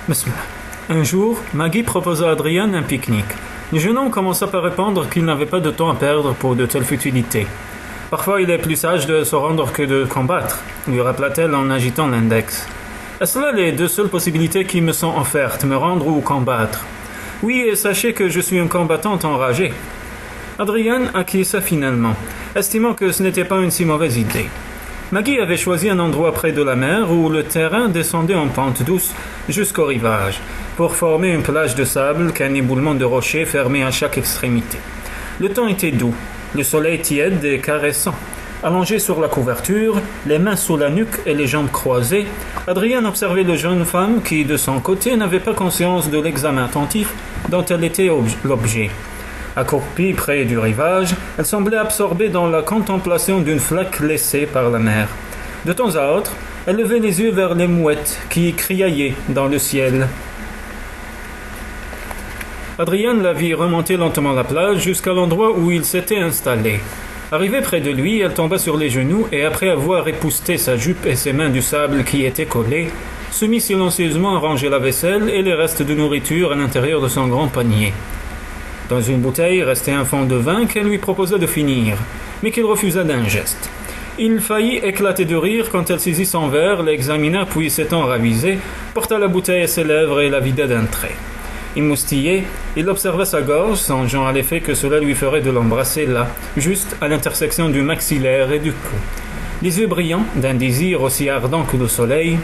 Bismillah. Un jour, Maggie proposa à Adrian un pique-nique. Le jeune homme commença par répondre qu'il n'avait pas de temps à perdre pour de telles futilités. Parfois, il est plus sage de se rendre que de combattre, lui rappela-t-elle en agitant l'index. Est-ce là les deux seules possibilités qui me sont offertes, me rendre ou combattre? Oui, et sachez que je suis une combattante enragée. Adrian acquiesça finalement, estimant que ce n'était pas une si mauvaise idée. Maggie avait choisi un endroit près de la mer où le terrain descendait en pente douce jusqu'au rivage, pour former une plage de sable qu'un éboulement de rochers fermait à chaque extrémité. Le temps était doux, le soleil tiède et caressant. Allongé sur la couverture, les mains sous la nuque et les jambes croisées, Adrian observait la jeune femme qui, de son côté, n'avait pas conscience de l'examen attentif dont elle était l'objet. Accroupie près du rivage, elle semblait absorbée dans la contemplation d'une flaque laissée par la mer. De temps à autre, elle levait les yeux vers les mouettes qui criaillaient dans le ciel. Adrian la vit remonter lentement la plage jusqu'à l'endroit où il s'était installé. Arrivée près de lui, elle tomba sur les genoux et après avoir épousseté sa jupe et ses mains du sable qui étaient collées, se mit silencieusement à ranger la vaisselle et les restes de nourriture à l'intérieur de son grand panier. Dans une bouteille restait un fond de vin qu'elle lui proposa de finir, mais qu'il refusa d'un geste. Il faillit éclater de rire quand elle saisit son verre, l'examina puis s'étant ravisé, porta la bouteille à ses lèvres et la vida d'un trait. Émoustillé, il observa sa gorge, songeant à l'effet que cela lui ferait de l'embrasser là, juste à l'intersection du maxillaire et du cou. Les yeux brillants, d'un désir aussi ardent que le soleil,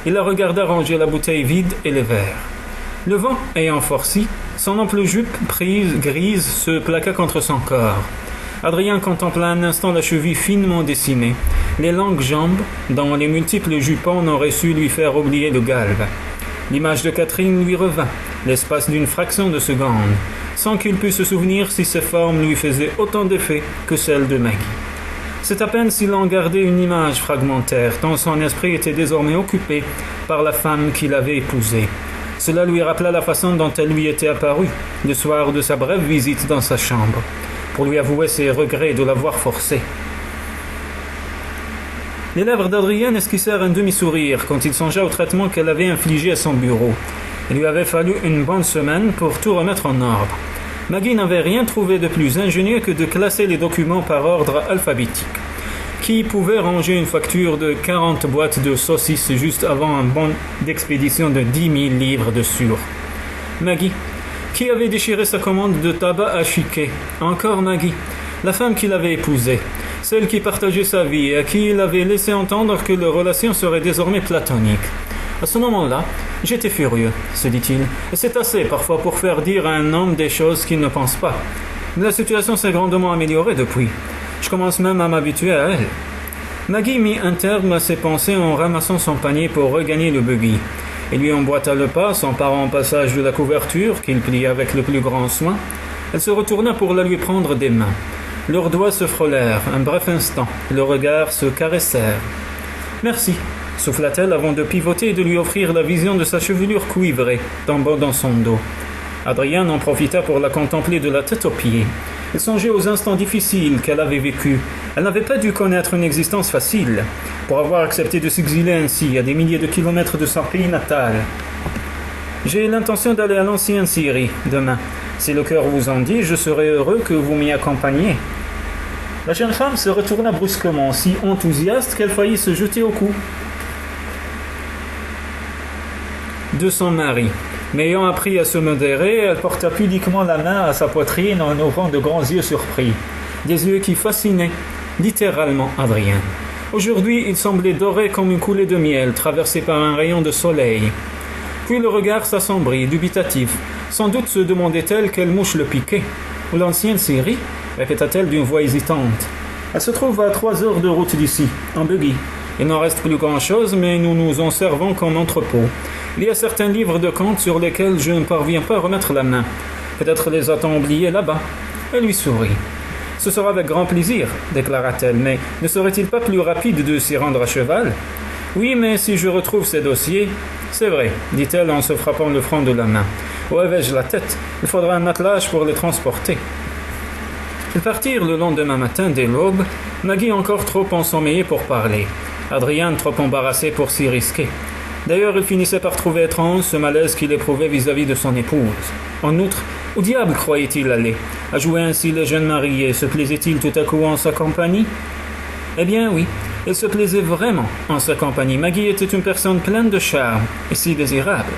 il la regarda ranger la bouteille vide et les verres. Le vent ayant forci, son ample jupe grise se plaqua contre son corps. Adrien contempla un instant la cheville finement dessinée, les longues jambes, dont les multiples jupons n'auraient su lui faire oublier le galbe. L'image de Catherine lui revint, l'espace d'une fraction de seconde, sans qu'il pût se souvenir si ses formes lui faisaient autant d'effet que celles de Maggie. C'est à peine s'il en gardait une image fragmentaire, tant son esprit était désormais occupé par la femme qu'il avait épousée. Cela lui rappela la façon dont elle lui était apparue, le soir de sa brève visite dans sa chambre, pour lui avouer ses regrets de l'avoir forcée. Les lèvres d'Adrien esquissèrent un demi-sourire quand il songea au traitement qu'elle avait infligé à son bureau. Il lui avait fallu une bonne semaine pour tout remettre en ordre. Maggie n'avait rien trouvé de plus ingénieux que de classer les documents par ordre alphabétique. Qui pouvait ranger une facture de 40 boîtes de saucisses juste avant un bon d'expédition de 10 000 livres de sucre? Maggie. Qui avait déchiré sa commande de tabac à chiquer? Encore Maggie, la femme qu'il avait épousée, celle qui partageait sa vie et à qui il avait laissé entendre que leur relation serait désormais platonique. À ce moment-là, j'étais furieux, se dit-il, et c'est assez parfois pour faire dire à un homme des choses qu'il ne pense pas. Mais la situation s'est grandement améliorée depuis. Je commence même à m'habituer à elle. Maggie mit un terme à ses pensées en ramassant son panier pour regagner le buggy. Il lui emboîta le pas, s'emparant au passage de la couverture, qu'il plia avec le plus grand soin. Elle se retourna pour la lui prendre des mains. Leurs doigts se frôlèrent, un bref instant. Leurs regards se caressèrent. « Merci », souffla-t-elle avant de pivoter et de lui offrir la vision de sa chevelure cuivrée, tombant dans son dos. Adrien en profita pour la contempler de la tête aux pieds. Elle songeait aux instants difficiles qu'elle avait vécus. Elle n'avait pas dû connaître une existence facile, pour avoir accepté de s'exiler ainsi à des milliers de kilomètres de son pays natal. « J'ai l'intention d'aller à l'ancienne Syrie, demain. Si le cœur vous en dit, je serai heureux que vous m'y accompagniez. » La jeune femme se retourna brusquement, si enthousiaste qu'elle faillit se jeter au cou de son mari. Mais ayant appris à se modérer, elle porta pudiquement la main à sa poitrine en ouvrant de grands yeux surpris. Des yeux qui fascinaient, littéralement, Adrien. Aujourd'hui, il semblait doré comme une coulée de miel, traversée par un rayon de soleil. Puis le regard s'assombrit, dubitatif. Sans doute se demandait-elle quelle mouche le piquait. « Ou l'ancienne Syrie ?» répéta-t-elle d'une voix hésitante. « Elle se trouve à 3 heures de route d'ici, en buggy. Il n'en reste plus grand-chose, mais nous nous en servons comme entrepôt. Il y a certains livres de contes sur lesquels je ne parviens pas à remettre la main. Peut-être les a-t-on oubliés là-bas. » Elle lui sourit. « Ce sera avec grand plaisir, déclara-t-elle, mais ne serait-il pas plus rapide de s'y rendre à cheval ? » ?»« Oui, mais si je retrouve ces dossiers... » »« C'est vrai, dit-elle en se frappant le front de la main. Où avais-je la tête? Il faudra un attelage pour les transporter. » Ils partirent le lendemain matin dès l'aube, Maggie encore trop ensommeillée pour parler. Adrien trop embarrassé pour s'y risquer. D'ailleurs, il finissait par trouver étrange ce malaise qu'il éprouvait vis-à-vis de son épouse. En outre, où diable croyait-il aller? À jouer ainsi les jeunes mariés, se plaisait-il tout à coup en sa compagnie? Eh bien oui, il se plaisait vraiment en sa compagnie. Maggie était une personne pleine de charme et si désirable.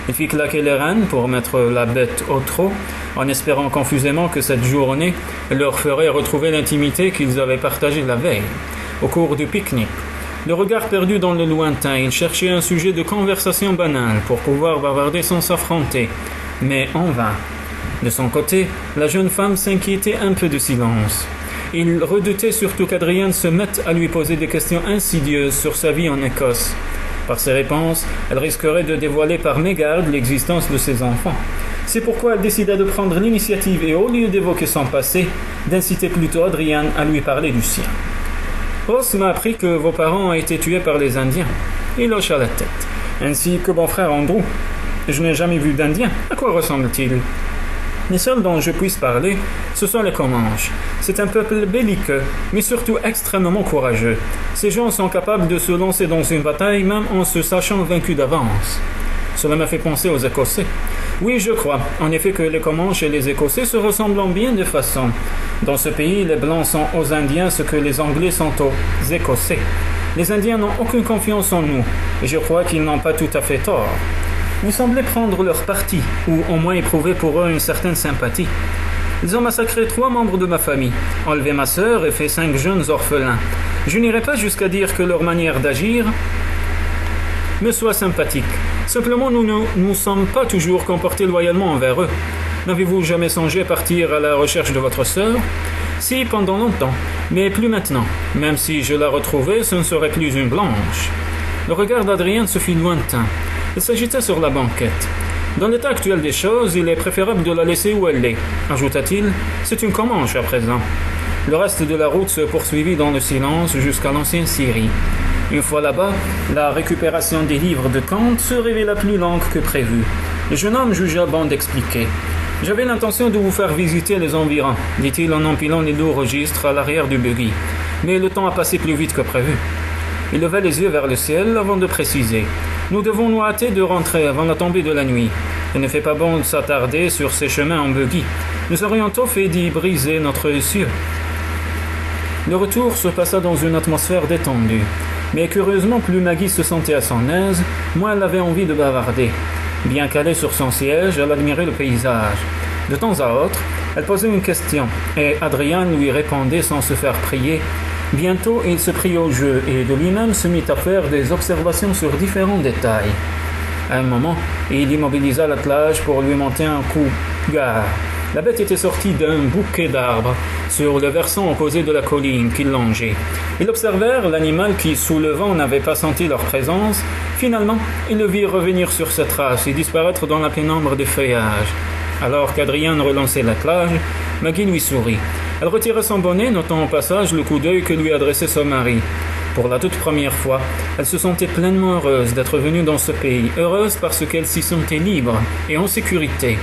Il fit claquer les rênes pour mettre la bête au trot, en espérant confusément que cette journée leur ferait retrouver l'intimité qu'ils avaient partagée la veille, au cours du pique-nique. Le regard perdu dans le lointain, il cherchait un sujet de conversation banal pour pouvoir bavarder sans s'affronter, mais en vain. De son côté, la jeune femme s'inquiétait un peu du silence. Il redoutait surtout qu'Adrienne se mette à lui poser des questions insidieuses sur sa vie en Écosse. Par ses réponses, elle risquerait de dévoiler par mégarde l'existence de ses enfants. C'est pourquoi elle décida de prendre l'initiative et, au lieu d'évoquer son passé, d'inciter plutôt Adrienne à lui parler du sien. « Ross m'a appris que vos parents ont été tués par les Indiens. » Il hocha la tête. « Ainsi que mon frère Andrew. Je n'ai jamais vu d'Indien. À quoi ressemble-t-il » Les seuls dont je puisse parler, ce sont les Comanches. C'est un peuple belliqueux, mais surtout extrêmement courageux. Ces gens sont capables de se lancer dans une bataille même en se sachant vaincus d'avance. Cela m'a fait penser aux Écossais. Oui, je crois, en effet, que les Comanches et les Écossais se ressemblent en bien des façons. Dans ce pays, les Blancs sont aux Indiens ce que les Anglais sont aux Écossais. Les Indiens n'ont aucune confiance en nous, et je crois qu'ils n'ont pas tout à fait tort. Vous semblez prendre leur parti, ou au moins éprouver pour eux une certaine sympathie. Ils ont massacré 3 membres de ma famille, enlevé ma sœur et fait 5 jeunes orphelins. Je n'irai pas jusqu'à dire que leur manière d'agir me soit sympathique. Simplement, nous ne nous sommes pas toujours comportés loyalement envers eux. N'avez-vous jamais songé partir à la recherche de votre sœur? Si, pendant longtemps, mais plus maintenant. Même si je la retrouvais, ce ne serait plus une blanche. Le regard d'Adrienne se fit lointain. Il s'agitait sur la banquette. Dans l'état actuel des choses, il est préférable de la laisser où elle est, ajouta-t-il. C'est une Comanche à présent. Le reste de la route se poursuivit dans le silence jusqu'à l'ancienne Syrie. Une fois là-bas, la récupération des livres de Kant se révéla plus longue que prévu. Le jeune homme jugea bon d'expliquer. « J'avais l'intention de vous faire visiter les environs, dit-il en empilant les lourds registres à l'arrière du buggy. Mais le temps a passé plus vite que prévu. » Il leva les yeux vers le ciel avant de préciser. « Nous devons nous hâter de rentrer avant la tombée de la nuit. Il ne fait pas bon de s'attarder sur ces chemins en buggy. Nous aurions tôt fait d'y briser notre cieux. » Le retour se passa dans une atmosphère détendue. Mais curieusement, plus Maggie se sentait à son aise, moins elle avait envie de bavarder. Bien calée sur son siège, elle admirait le paysage. De temps à autre, elle posait une question, et Adrien lui répondait sans se faire prier. Bientôt, il se prit au jeu et de lui-même se mit à faire des observations sur différents détails. À un moment, il immobilisa l'attelage pour lui monter un coup gare. La bête était sortie d'un bouquet d'arbres sur le versant opposé de la colline qu'ils longeaient. Ils observèrent l'animal qui, sous le vent, n'avait pas senti leur présence. Finalement, ils le virent revenir sur sa trace et disparaître dans la pénombre des feuillages. Alors qu'Adrien relançait l'attelage, Maggie lui sourit. Elle retira son bonnet, notant au passage le coup d'œil que lui adressait son mari. Pour la toute première fois, elle se sentait pleinement heureuse d'être venue dans ce pays, heureuse parce qu'elle s'y sentait libre et en sécurité.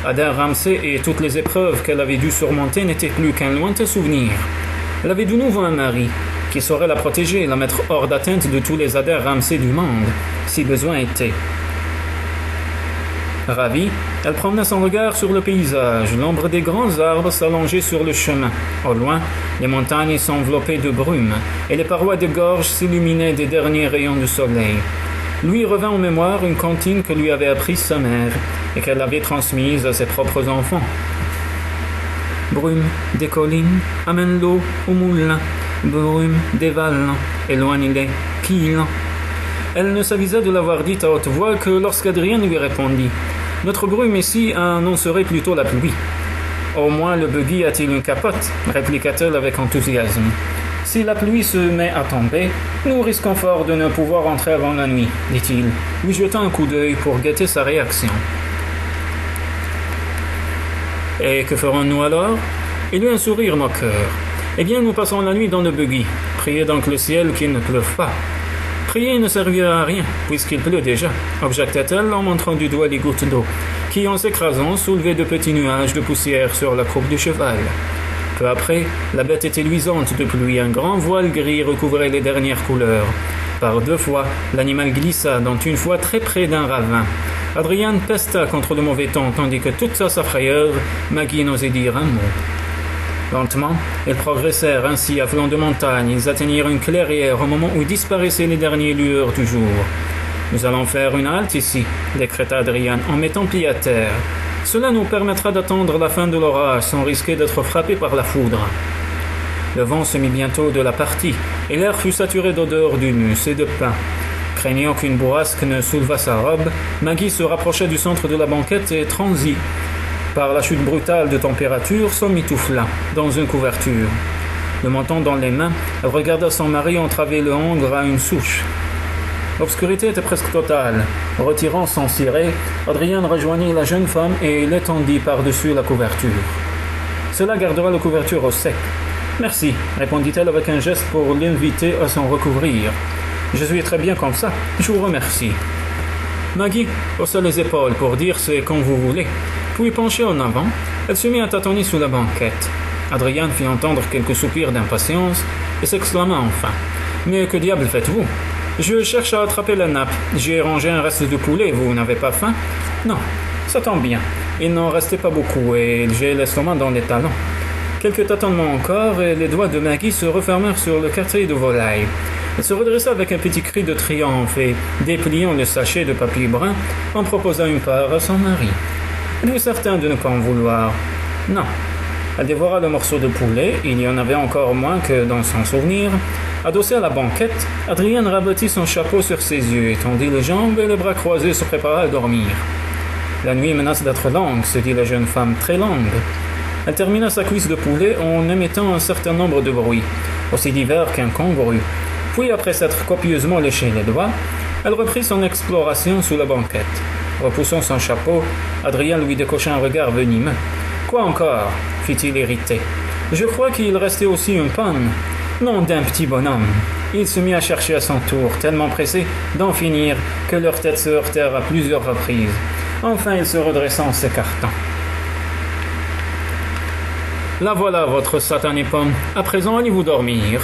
Adair Ramsay et toutes les épreuves qu'elle avait dû surmonter n'étaient plus qu'un lointain souvenir. Elle avait de nouveau un mari qui saurait la protéger et la mettre hors d'atteinte de tous les Adair Ramsay du monde, si besoin était. Ravie, elle promenait son regard sur le paysage. L'ombre des grands arbres s'allongeait sur le chemin. Au loin, les montagnes s'enveloppaient de brume et les parois des gorges s'illuminaient des derniers rayons du soleil. Lui revint en mémoire une comptine que lui avait apprise sa mère et qu'elle avait transmise à ses propres enfants. Brume des collines amène l'eau au moulin, brume des vallons éloigne-les quilles. Elle ne s'avisa de l'avoir dit à haute voix que lorsqu'Adrien lui répondit « Notre brume ici annoncerait plutôt la pluie. »« Au moins le buggy a-t-il une capote ?» répliqua-t-elle avec enthousiasme. « Si la pluie se met à tomber, nous risquons fort de ne pouvoir entrer avant la nuit, dit-il, lui jetant un coup d'œil pour guetter sa réaction. « Et que ferons-nous alors ?» Il eut un sourire moqueur. « Eh bien, nous passons la nuit dans le buggy. Priez donc le ciel qu'il ne pleuve pas. » Prier ne servira à rien, puisqu'il pleut déjà, objecta-t-elle en montrant du doigt les gouttes d'eau, qui, en s'écrasant, soulevaient de petits nuages de poussière sur la croupe du cheval. Peu après, la bête était luisante de pluie, un grand voile gris recouvrait les dernières couleurs. Par 2 fois, l'animal glissa, dont une fois très près d'un ravin. Adrian pesta contre le mauvais temps, tandis que toute à sa frayeur, Maggie n'osait dire un mot. Lentement, ils progressèrent ainsi à flanc de montagne. Ils atteignirent une clairière au moment où disparaissaient les dernières lueurs du jour. « Nous allons faire une halte ici, » décréta Adrian en mettant pied à terre. « Cela nous permettra d'attendre la fin de l'orage sans risquer d'être frappés par la foudre. » Le vent se mit bientôt de la partie, et l'air fut saturé d'odeur d'humus et de pain. Craignant qu'une bourrasque ne soulevât sa robe, Maggie se rapprocha du centre de la banquette et transit. Par la chute brutale de température, s'emmitoufla dans une couverture. Le menton dans les mains, elle regarda son mari entraver le hongre à une souche. L'obscurité était presque totale. Retirant son ciré, Adrian rejoignit la jeune femme et l'étendit par-dessus la couverture. « Cela gardera la couverture au sec. »« Merci, » répondit-elle avec un geste pour l'inviter à s'en recouvrir. « Je suis très bien comme ça, je vous remercie. » Maggie haussa les épaules pour dire ce qu'on vous voulez. Puis penchée en avant, elle se mit à tâtonner sous la banquette. Adrian fit entendre quelques soupirs d'impatience et s'exclama enfin. « Mais que diable faites-vous ? Je cherche à attraper la nappe. J'ai rangé un reste de poulet, vous n'avez pas faim ? Non, ça tombe bien. Il n'en restait pas beaucoup et j'ai l'estomac dans les talons. » Quelques tâtonnements encore et les doigts de Maggie se refermèrent sur le quartier de volaille. Elle se redressa avec un petit cri de triomphe et, dépliant le sachet de papier brun, en proposa une part à son mari. « Êtes-vous certain de ne pas en vouloir ? » « Non. » Elle dévora le morceau de poulet, il y en avait encore moins que dans son souvenir. Adossé à la banquette, Adrian rabattit son chapeau sur ses yeux, étendit les jambes et les bras croisés se prépara à dormir. « La nuit menace d'être longue, » se dit la jeune femme, « très longue. » Elle termina sa cuisse de poulet en émettant un certain nombre de bruits, aussi divers qu'incongrus. Puis, après s'être copieusement léché les doigts, elle reprit son exploration sous la banquette. Repoussant son chapeau, Adrian lui décocha un regard venimeux. « Quoi encore ?» fit-il irrité. « Je crois qu'il restait aussi une pomme. Nom d'un petit bonhomme. » Il se mit à chercher à son tour, tellement pressé d'en finir que leurs têtes se heurtèrent à plusieurs reprises. Enfin, il se redressa en s'écartant. « La voilà, votre satanée pomme. À présent, allez-vous dormir. »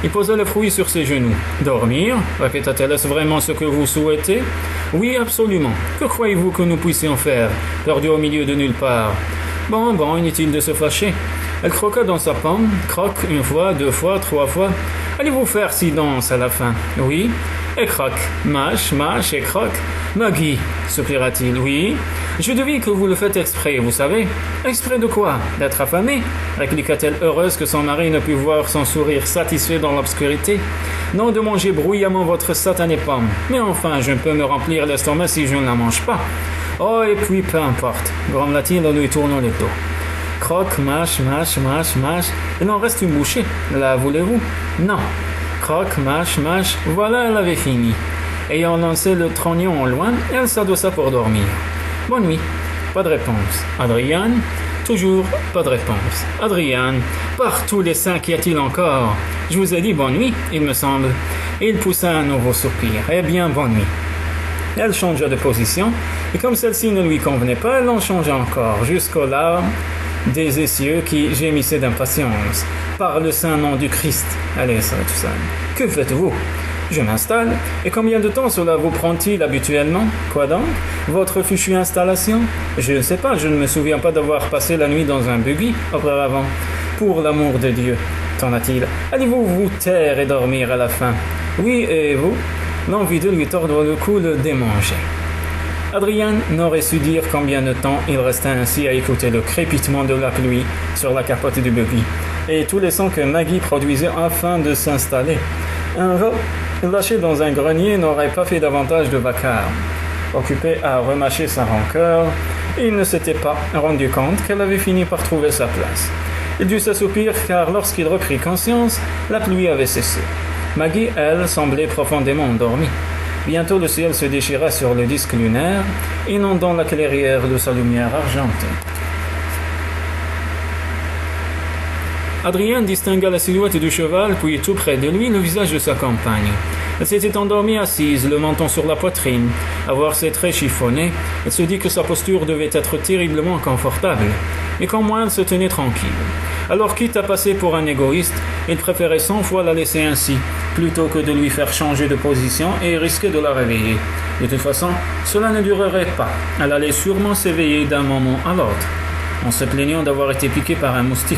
Il posa le fruit sur ses genoux. « Dormir » répéta-t-elle. « Est-ce vraiment ce que vous souhaitez ?»« Oui, absolument. Que croyez-vous que nous puissions faire, perdus au milieu de nulle part ?»« Bon, inutile de se fâcher. » Elle croqua dans sa pomme, croque une fois, 2 fois, 3 fois. « Allez-vous faire silence à la fin ?»« Oui. » Et croque. Mâche et croque. « Maggie, soupira-t-il. « Oui. » « Je devine que vous le faites exprès, vous savez. »« Exprès de quoi ? D'être affamée ?» répliqua-t-elle, heureuse que son mari ne pût voir son sourire satisfait dans l'obscurité. « Non, de manger bruyamment votre satanée pomme. Mais enfin, je peux me remplir l'estomac si je ne la mange pas. »« Oh, et puis, peu importe, » grommela-t-il en lui tournant le dos. Croque, mâche. Il en reste une bouchée. La voulez-vous ? Non. Croque, mâche. Voilà, elle avait fini. Ayant lancé le trognon au loin, elle s'adossa pour dormir. Bonne nuit. Pas de réponse. Adrian ? Toujours pas de réponse. Adrian ? Par tous les saints, qu'y a-t-il encore ? Je vous ai dit bonne nuit, il me semble. Et il poussa un nouveau soupir. Eh bien, bonne nuit. Elle changea de position, et comme celle-ci ne lui convenait pas, elle en changea encore, jusqu'aux larmes des essieux qui gémissaient d'impatience. Par le saint nom du Christ. Allez, ça va tout ça. Que faites-vous ? Je m'installe. Et combien de temps cela vous prend-il habituellement ? Quoi donc ? Votre fichue installation ? Je ne sais pas, je ne me souviens pas d'avoir passé la nuit dans un buggy auparavant. Pour l'amour de Dieu, tonna-t-il. Allez-vous vous taire et dormir à la fin ? Oui, et vous ? L'envie de lui tordre le cou le démangeait. Adrian n'aurait su dire combien de temps il restait ainsi à écouter le crépitement de la pluie sur la capote du buggy et tous les sons que Maggie produisait afin de s'installer. Un veau lâché dans un grenier n'aurait pas fait davantage de vacarme. Occupé à remâcher sa rancœur, il ne s'était pas rendu compte qu'elle avait fini par trouver sa place. Il dut s'assoupir car lorsqu'il reprit conscience, la pluie avait cessé. Maggie, elle, semblait profondément endormie. Bientôt le ciel se déchira sur le disque lunaire, inondant la clairière de sa lumière argentée. Adrian distingua la silhouette du cheval, puis tout près de lui le visage de sa compagne. Elle s'était endormie assise, le menton sur la poitrine. À voir ses traits chiffonnés, elle se dit que sa posture devait être terriblement confortable, mais qu'au moins elle se tenait tranquille. Alors, quitte à passer pour un égoïste, il préférait 100 fois la laisser ainsi, plutôt que de lui faire changer de position et risquer de la réveiller. De toute façon, cela ne durerait pas. Elle allait sûrement s'éveiller d'un moment à l'autre, en se plaignant d'avoir été piqué par un moustique.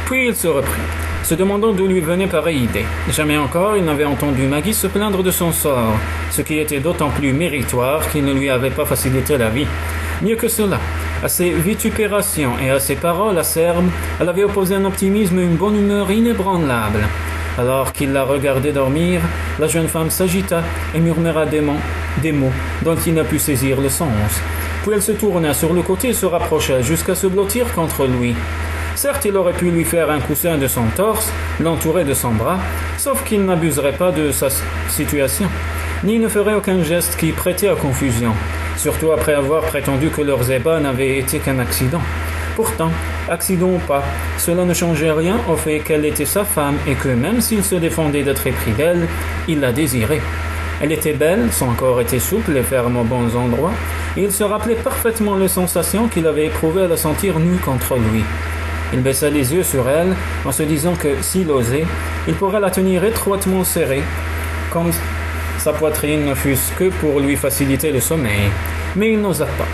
Puis il se reprit, se demandant d'où lui venait pareille idée. Jamais encore il n'avait entendu Maggie se plaindre de son sort, ce qui était d'autant plus méritoire qu'il ne lui avait pas facilité la vie. Mieux que cela, à ses vitupérations et à ses paroles acerbes, elle avait opposé un optimisme et une bonne humeur inébranlables. Alors qu'il la regardait dormir, la jeune femme s'agita et murmura des mots dont il n'a pu saisir le sens. Puis elle se tourna sur le côté et se rapprocha jusqu'à se blottir contre lui. Certes, il aurait pu lui faire un coussin de son torse, l'entourer de son bras, sauf qu'il n'abuserait pas de sa situation, ni ne ferait aucun geste qui prêtait à confusion, surtout après avoir prétendu que leurs ébats n'avaient été qu'un accident. Pourtant, accident ou pas, cela ne changeait rien au fait qu'elle était sa femme et que même s'il se défendait d'être épris d'elle, il la désirait. Elle était belle, son corps était souple et ferme aux bons endroits, et il se rappelait parfaitement les sensations qu'il avait éprouvées à la sentir nue contre lui. Il baissa les yeux sur elle en se disant que, s'il osait, il pourrait la tenir étroitement serrée, comme sa poitrine ne fût-ce que pour lui faciliter le sommeil. Mais il n'osa pas.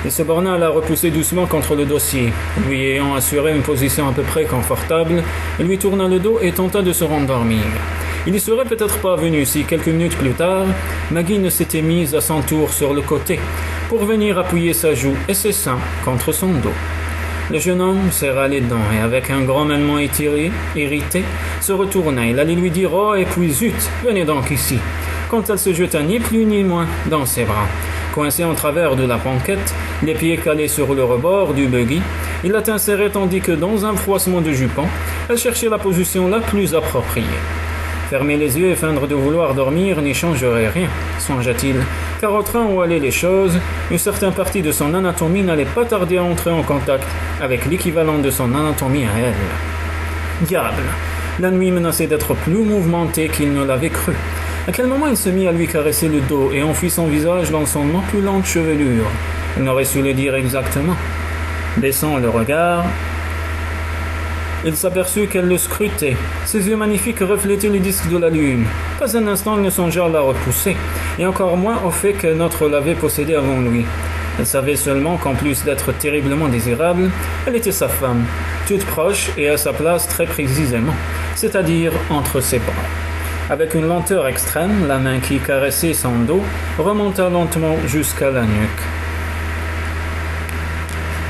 Il se borna à la repousser doucement contre le dossier. Lui ayant assuré une position à peu près confortable, il lui tourna le dos et tenta de se rendormir. Il y serait peut-être pas venu si, quelques minutes plus tard, Maggie ne s'était mise à son tour sur le côté, pour venir appuyer sa joue et ses seins contre son dos. Le jeune homme serra les dents et, avec un grommellement irrité, se retourna. Il allait lui dire « Oh, et puis zut, venez donc ici !» Quand elle se jeta ni plus ni moins dans ses bras. Coincé en travers de la banquette, les pieds calés sur le rebord du buggy, il la tint serrée tandis que, dans un froissement de jupon, elle cherchait la position la plus appropriée. Fermer les yeux et feindre de vouloir dormir n'y changerait rien, songea-t-il, car au train où allaient les choses, une certaine partie de son anatomie n'allait pas tarder à entrer en contact avec l'équivalent de son anatomie à elle. Diable! La nuit menaçait d'être plus mouvementée qu'il ne l'avait cru. À quel moment il se mit à lui caresser le dos et enfuit son visage dans son opulente chevelure? Il n'aurait su le dire exactement. Baissant le regard, il s'aperçut qu'elle le scrutait. Ses yeux magnifiques reflétaient le disque de la lune. Pas un instant il ne songea à la repousser, et encore moins au fait qu'un autre l'avait possédée avant lui. Elle savait seulement qu'en plus d'être terriblement désirable, elle était sa femme, toute proche et à sa place très précisément, c'est-à-dire entre ses bras. Avec une lenteur extrême, la main qui caressait son dos remonta lentement jusqu'à la nuque.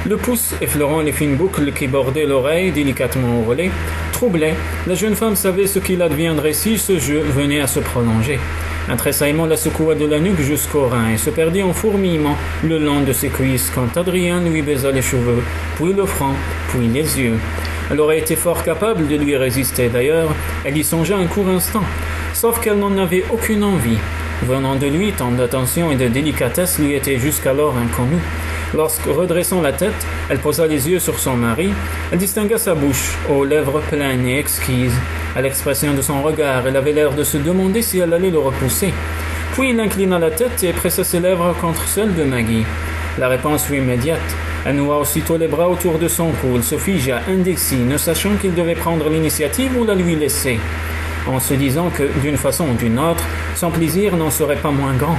Le pouce effleurant les fines boucles qui bordaient l'oreille, délicatement enroulée, troublée, la jeune femme savait ce qu'il adviendrait si ce jeu venait à se prolonger. Un tressaillement la secoua de la nuque jusqu'au rein et se perdit en fourmillement le long de ses cuisses quand Adrien lui baisa les cheveux, puis le front, puis les yeux. Elle aurait été fort capable de lui résister d'ailleurs, elle y songea un court instant, sauf qu'elle n'en avait aucune envie. Venant de lui, tant d'attention et de délicatesse lui étaient jusqu'alors inconnus. Lorsque, redressant la tête, elle posa les yeux sur son mari, elle distingua sa bouche, aux lèvres pleines et exquises. À l'expression de son regard, elle avait l'air de se demander si elle allait le repousser. Puis il inclina la tête et pressa ses lèvres contre celles de Maggie. La réponse fut immédiate. Elle noua aussitôt les bras autour de son cou. Il se figea indécis, ne sachant qu'il devait prendre l'initiative ou la lui laisser, en se disant que, d'une façon ou d'une autre, son plaisir n'en serait pas moins grand.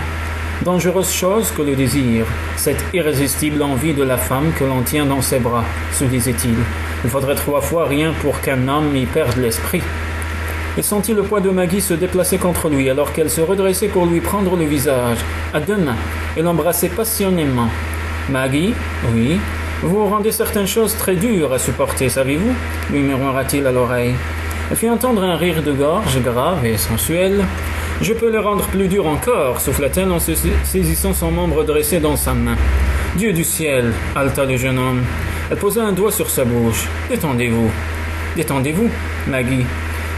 Dangereuse chose que le désir, cette irrésistible envie de la femme que l'on tient dans ses bras, se disait-il. Il faudrait 3 fois rien pour qu'un homme y perde l'esprit. Il sentit le poids de Maggie se déplacer contre lui alors qu'elle se redressait pour lui prendre le visage, à 2 mains, et l'embrassait passionnément. « Maggie, oui, vous rendez certaines choses très dures à supporter, savez-vous » lui murmura-t-il à l'oreille. Elle fit entendre un rire de gorge grave et sensuel. « Je peux le rendre plus dur encore, souffla-t-elle en se saisissant son membre dressé dans sa main. Dieu du ciel, haleta le jeune homme. Elle posa un doigt sur sa bouche. Détendez-vous. Détendez-vous, Maggie.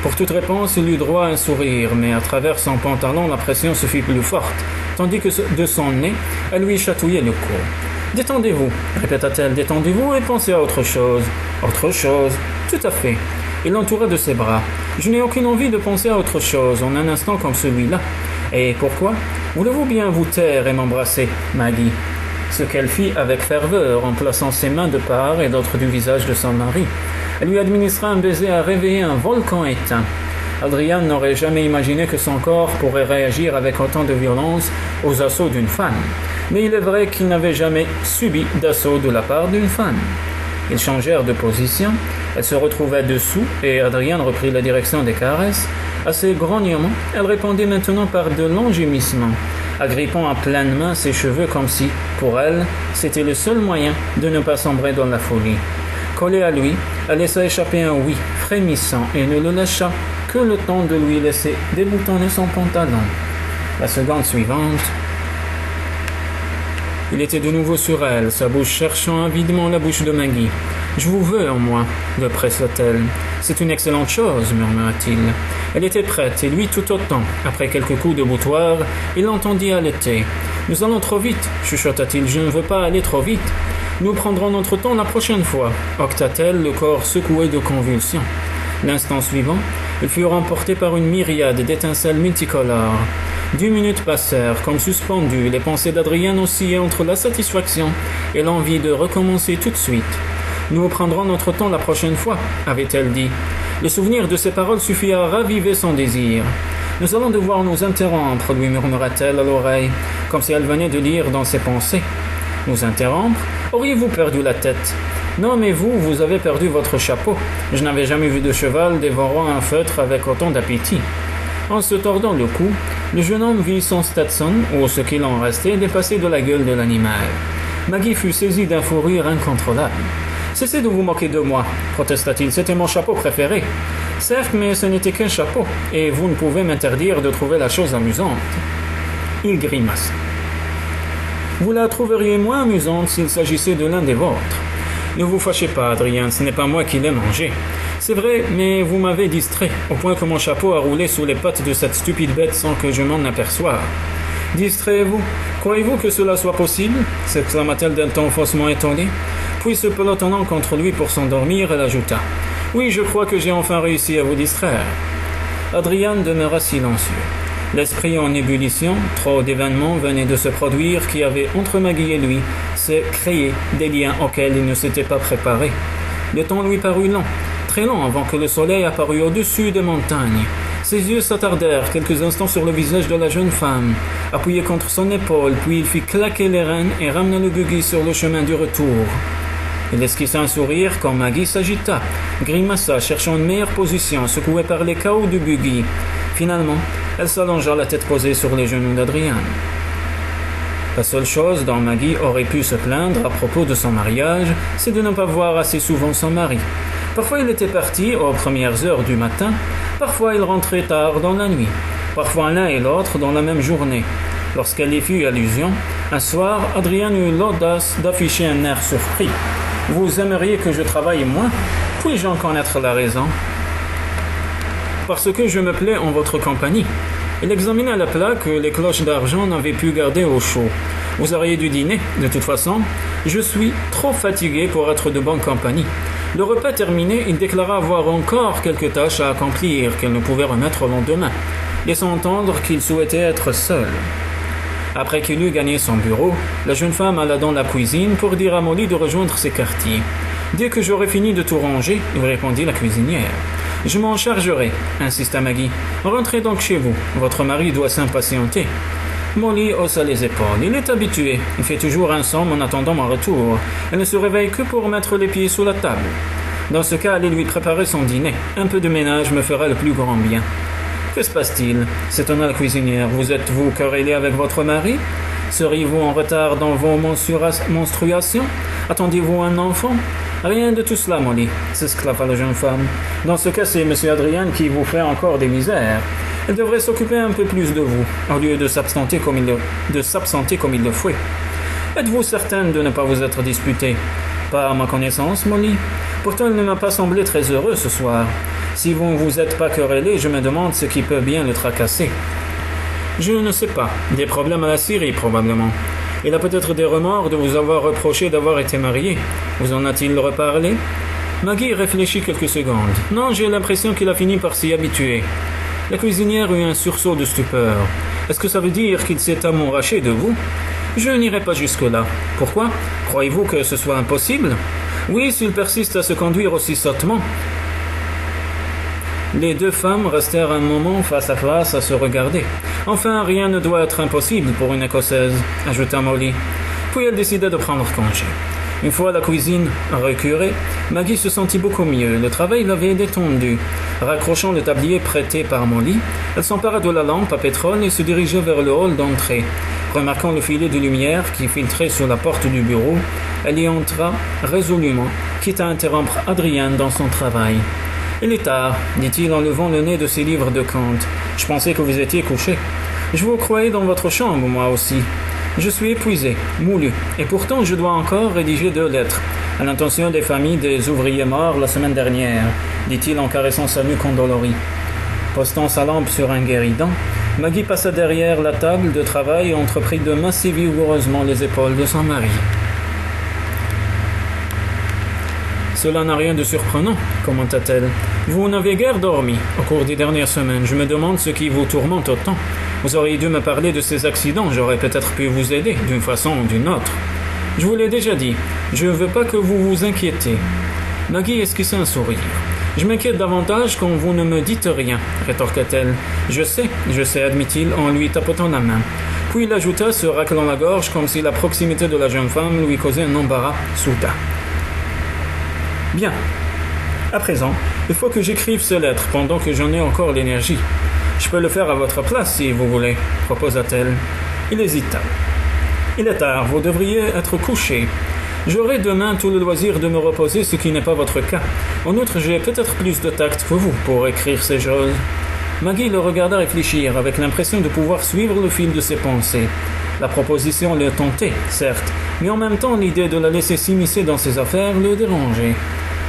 Pour toute réponse, il eut droit à un sourire, mais à travers son pantalon, la pression se fit plus forte, tandis que de son nez, elle lui chatouillait le cou. Détendez-vous, répéta-t-elle, détendez-vous et pensez à autre chose. Autre chose, tout à fait. Il l'entoura de ses bras. Je n'ai aucune envie de penser à autre chose en un instant comme celui-là. Et pourquoi? Voulez-vous bien vous taire et m'embrasser, Maggie? ce qu'elle fit avec ferveur en plaçant ses mains de part et d'autre du visage de son mari. Elle lui administra un baiser à réveiller un volcan éteint. Adrian n'aurait jamais imaginé que son corps pourrait réagir avec autant de violence aux assauts d'une femme. Mais il est vrai qu'il n'avait jamais subi d'assaut de la part d'une femme. Ils changèrent de position, elle se retrouvait dessous et Adrian reprit la direction des caresses. À ses grognements, elle répondait maintenant par de longs gémissements, agrippant à pleine main ses cheveux comme si, pour elle, c'était le seul moyen de ne pas sombrer dans la folie. Collée à lui, elle laissa échapper un oui, frémissant, et ne le lâcha que le temps de lui laisser déboutonner son pantalon. La seconde suivante, il était de nouveau sur elle, sa bouche cherchant avidement la bouche de Maggie. « Je vous veux en moi, le pressa-t-elle. C'est une excellente chose, murmura-t-il. Elle était prête, et lui tout autant. Après quelques coups de boutoir, il l'entendit allaiter. « Nous allons trop vite, chuchota-t-il. Je ne veux pas aller trop vite. Nous prendrons notre temps la prochaine fois, octa-t-elle, le corps secoué de convulsions. L'instant suivant, il fut remporté par une myriade d'étincelles multicolores. 10 minutes passèrent, comme suspendues, les pensées d'Adrian oscillaient entre la satisfaction et l'envie de recommencer tout de suite. « Nous prendrons notre temps la prochaine fois, avait-elle dit. Le souvenir de ces paroles suffit à raviver son désir. « Nous allons devoir nous interrompre, lui murmura-t-elle à l'oreille, comme si elle venait de lire dans ses pensées. « Nous interrompre? Auriez-vous perdu la tête? Non, mais vous avez perdu votre chapeau. Je n'avais jamais vu de cheval dévorant un feutre avec autant d'appétit. » En se tordant le cou, le jeune homme vit son Stetson, ou ce qu'il en restait, dépasser de la gueule de l'animal. Maggie fut saisie d'un fou rire incontrôlable. « Cessez de vous moquer de moi, protesta-t-il, c'était mon chapeau préféré. Certes, mais ce n'était qu'un chapeau, et vous ne pouvez m'interdire de trouver la chose amusante. » Il grimace. « Vous la trouveriez moins amusante s'il s'agissait de l'un des vôtres. Ne vous fâchez pas, Adrien, ce n'est pas moi qui l'ai mangé. C'est vrai, mais vous m'avez distrait, au point que mon chapeau a roulé sous les pattes de cette stupide bête sans que je m'en aperçoive. Distrayez-vous? Croyez-vous que cela soit possible? S'exclama-t-elle d'un ton faussement étonné. Puis se pelotonnant contre lui pour s'endormir, elle ajouta. Oui, je crois que j'ai enfin réussi à vous distraire. Adrien demeura silencieux. L'esprit en ébullition, trop d'événements venaient de se produire qui avaient, entre Maggie et lui, créé des liens auxquels il ne s'était pas préparé. Le temps lui parut long, très long avant que le soleil apparût au-dessus des montagnes. Ses yeux s'attardèrent quelques instants sur le visage de la jeune femme, appuyé contre son épaule, puis il fit claquer les rênes et ramena le buggy sur le chemin du retour. Il esquissa un sourire quand Maggie s'agita, grimaça, cherchant une meilleure position, secouée par les cahots du buggy. Finalement, elle s'allongea la tête posée sur les genoux d'Adrien. La seule chose dont Maggie aurait pu se plaindre à propos de son mariage, c'est de ne pas voir assez souvent son mari. Parfois il était parti aux premières heures du matin, parfois il rentrait tard dans la nuit, parfois l'un et l'autre dans la même journée. Lorsqu'elle y fit allusion, un soir, Adrien eut l'audace d'afficher un air surpris. « Vous aimeriez que je travaille moins? Puis-je en connaître la raison ?»« Parce que je me plais en votre compagnie. » Il examina le plat que les cloches d'argent n'avaient pu garder au chaud. « Vous auriez dû dîner, de toute façon. Je suis trop fatigué pour être de bonne compagnie. » Le repas terminé, il déclara avoir encore quelques tâches à accomplir qu'elle ne pouvait remettre au lendemain, laissant entendre qu'il souhaitait être seul. Après qu'il eut gagné son bureau, la jeune femme alla dans la cuisine pour dire à Molly de rejoindre ses quartiers. « Dès que j'aurai fini de tout ranger, » lui répondit la cuisinière. « Je m'en chargerai, » insista Maggie. « Rentrez donc chez vous, votre mari doit s'impatienter. » Molly haussa les épaules. Il est habitué. Il fait toujours un somme en attendant mon retour. Elle ne se réveille que pour mettre les pieds sous la table. Dans ce cas, allez lui préparer son dîner. Un peu de ménage me fera le plus grand bien. Que se passe-t-il? S'étonna la cuisinière. Vous êtes-vous querellé avec votre mari? Seriez-vous en retard dans vos menstruations? Attendiez-vous un enfant? Rien de tout cela, Molly, s'esclaffa la jeune femme. Dans ce cas, c'est M. Adrien qui vous fait encore des misères. Elle devrait s'occuper un peu plus de vous, au lieu de s'absenter comme il le fait. Êtes-vous certaine de ne pas vous être disputée? Pas à ma connaissance, Molly. Pourtant, il ne m'a pas semblé très heureux ce soir. Si vous ne vous êtes pas querellé, je me demande ce qui peut bien le tracasser. Je ne sais pas. Des problèmes à la Syrie, probablement. Il a peut-être des remords de vous avoir reproché d'avoir été marié. Vous en a-t-il reparlé? Maggie réfléchit quelques secondes. Non, j'ai l'impression qu'il a fini par s'y habituer. La cuisinière eut un sursaut de stupeur. Est-ce que ça veut dire qu'il s'est amouraché de vous? Je n'irai pas jusque-là. Pourquoi? Croyez-vous que ce soit impossible? Oui, s'il persiste à se conduire aussi sottement. Les deux femmes restèrent un moment face à face à se regarder. Enfin, rien ne doit être impossible pour une Écossaise, ajouta Molly. Puis elle décida de prendre congé. Une fois la cuisine récurée, Maggie se sentit beaucoup mieux. Le travail l'avait détendue. Raccrochant le tablier prêté par Molly, elle s'empara de la lampe à pétrole et se dirigea vers le hall d'entrée. Remarquant le filet de lumière qui filtrait sur la porte du bureau, elle y entra résolument, quitte à interrompre Adrienne dans son travail. « Il est tard, dit-il en levant le nez de ses livres de Kant. Je pensais que vous étiez couché. Je vous croyais dans votre chambre, moi aussi. Je suis épuisé, moulu, et pourtant je dois encore rédiger 2 lettres, à l'intention des familles des ouvriers morts la semaine dernière, dit-il en caressant sa nuque endolorie. Postant sa lampe sur un guéridon, Maggie passa derrière la table de travail et entreprit de masser vigoureusement les épaules de son mari. Cela n'a rien de surprenant, commenta-t-elle. Vous n'avez guère dormi au cours des dernières semaines. Je me demande ce qui vous tourmente autant. Vous auriez dû me parler de ces accidents. J'aurais peut-être pu vous aider, d'une façon ou d'une autre. Je vous l'ai déjà dit. Je ne veux pas que vous vous inquiétez. Maggie esquissa un sourire. Je m'inquiète davantage quand vous ne me dites rien, rétorqua-t-elle. Je sais, admit-il en lui tapotant la main. Puis il ajouta, se raclant la gorge comme si la proximité de la jeune femme lui causait un embarras soudain. Bien. À présent, il faut que j'écrive ces lettres pendant que j'en ai encore l'énergie. Je peux le faire à votre place si vous voulez, proposa-t-elle. Il hésita. Il est tard, vous devriez être couché. J'aurai demain tout le loisir de me reposer, ce qui n'est pas votre cas. En outre, j'ai peut-être plus de tact que vous pour écrire ces choses. Maggie le regarda réfléchir, avec l'impression de pouvoir suivre le fil de ses pensées. La proposition le tentait, certes, mais en même temps l'idée de la laisser s'immiscer dans ses affaires le dérangeait.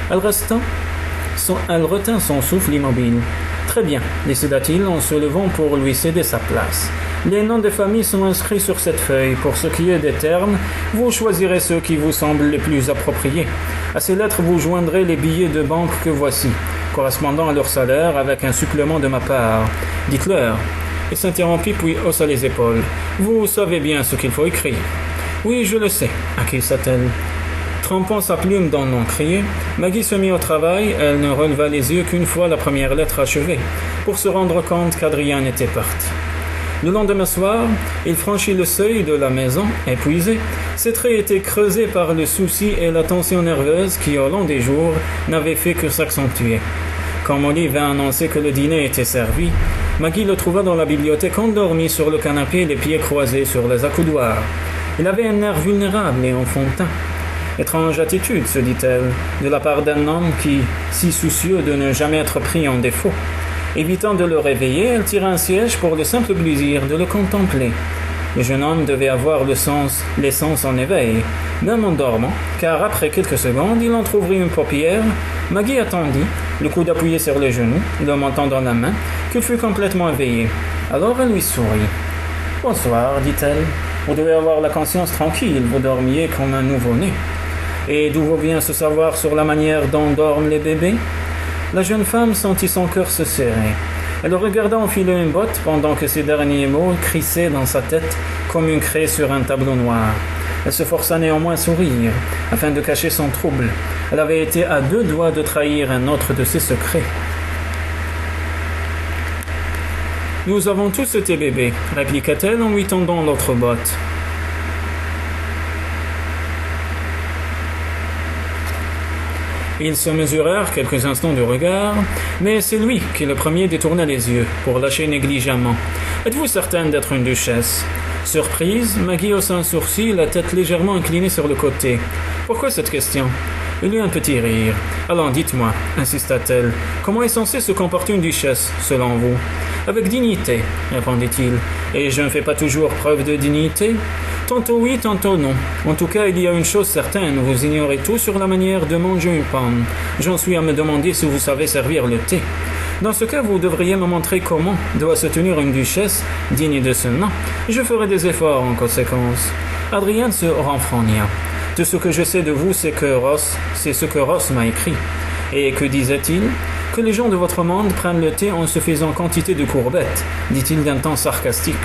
Elle retint son souffle immobile. « Très bien, décida-t-il en se levant pour lui céder sa place. Les noms des familles sont inscrits sur cette feuille. Pour ce qui est des termes, vous choisirez ceux qui vous semblent les plus appropriés. À ces lettres, vous joindrez les billets de banque que voici, correspondant à leur salaire avec un supplément de ma part. Dites-leur. » Il s'interrompit puis haussa les épaules. « Vous savez bien ce qu'il faut écrire. »« Oui, je le sais, » acquiesça-t-elle. Trempant sa plume dans l'encrier, Maggie se mit au travail. Elle ne releva les yeux qu'une fois la première lettre achevée, pour se rendre compte qu'Adrienne était partie. Le lendemain soir, il franchit le seuil de la maison, épuisé. Ses traits étaient creusés par le souci et la tension nerveuse qui, au long des jours, n'avaient fait que s'accentuer. Quand Molly vint annoncer que le dîner était servi, Maggie le trouva dans la bibliothèque endormi sur le canapé, les pieds croisés sur les accoudoirs. Il avait un air vulnérable et enfantin. Étrange attitude, se dit-elle, de la part d'un homme qui, si soucieux de ne jamais être pris en défaut. Évitant de le réveiller, elle tira un siège pour le simple plaisir de le contempler. Le jeune homme devait avoir l'essence en éveil, même en dormant, car après quelques secondes, il entrouvrit une paupière. Maggie attendit, le coude appuyé sur les genoux, le menton dans la main, qu'il fut complètement éveillé. Alors elle lui sourit. « Bonsoir, dit-elle. Vous devez avoir la conscience tranquille, vous dormiez comme un nouveau-né. Et d'où vous vient ce savoir sur la manière dont dorment les bébés ?» La jeune femme sentit son cœur se serrer. Elle le regarda enfiler une botte pendant que ces derniers mots crissaient dans sa tête comme une craie sur un tableau noir. Elle se força néanmoins à sourire, afin de cacher son trouble. Elle avait été à 2 doigts de trahir un autre de ses secrets. « Nous avons tous été bébés, » répliqua-t-elle en lui tendant l'autre botte. Ils se mesurèrent quelques instants de regard, mais c'est lui qui le premier détourna les yeux, pour lâcher négligemment. « Êtes-vous certaine d'être une duchesse ?» Surprise, Maggie haussa un sourcil, la tête légèrement inclinée sur le côté. « Pourquoi cette question ?» Il eut un petit rire. « Allons, dites-moi, » insista-t-elle, « comment est censée se comporter une duchesse, selon vous ?»« Avec dignité, » répondit-il. « Et je ne fais pas toujours preuve de dignité ?» Tantôt oui, tantôt non. En tout cas, il y a une chose certaine, vous ignorez tout sur la manière de manger une pomme. J'en suis à me demander si vous savez servir le thé. Dans ce cas, vous devriez me montrer comment doit se tenir une duchesse digne de ce nom. Je ferai des efforts en conséquence. Adrienne se renfrogna. De ce que je sais de vous, c'est ce que Ross m'a écrit. Et que disait-il ? Que les gens de votre monde prennent le thé en se faisant quantité de courbettes, dit-il d'un ton sarcastique.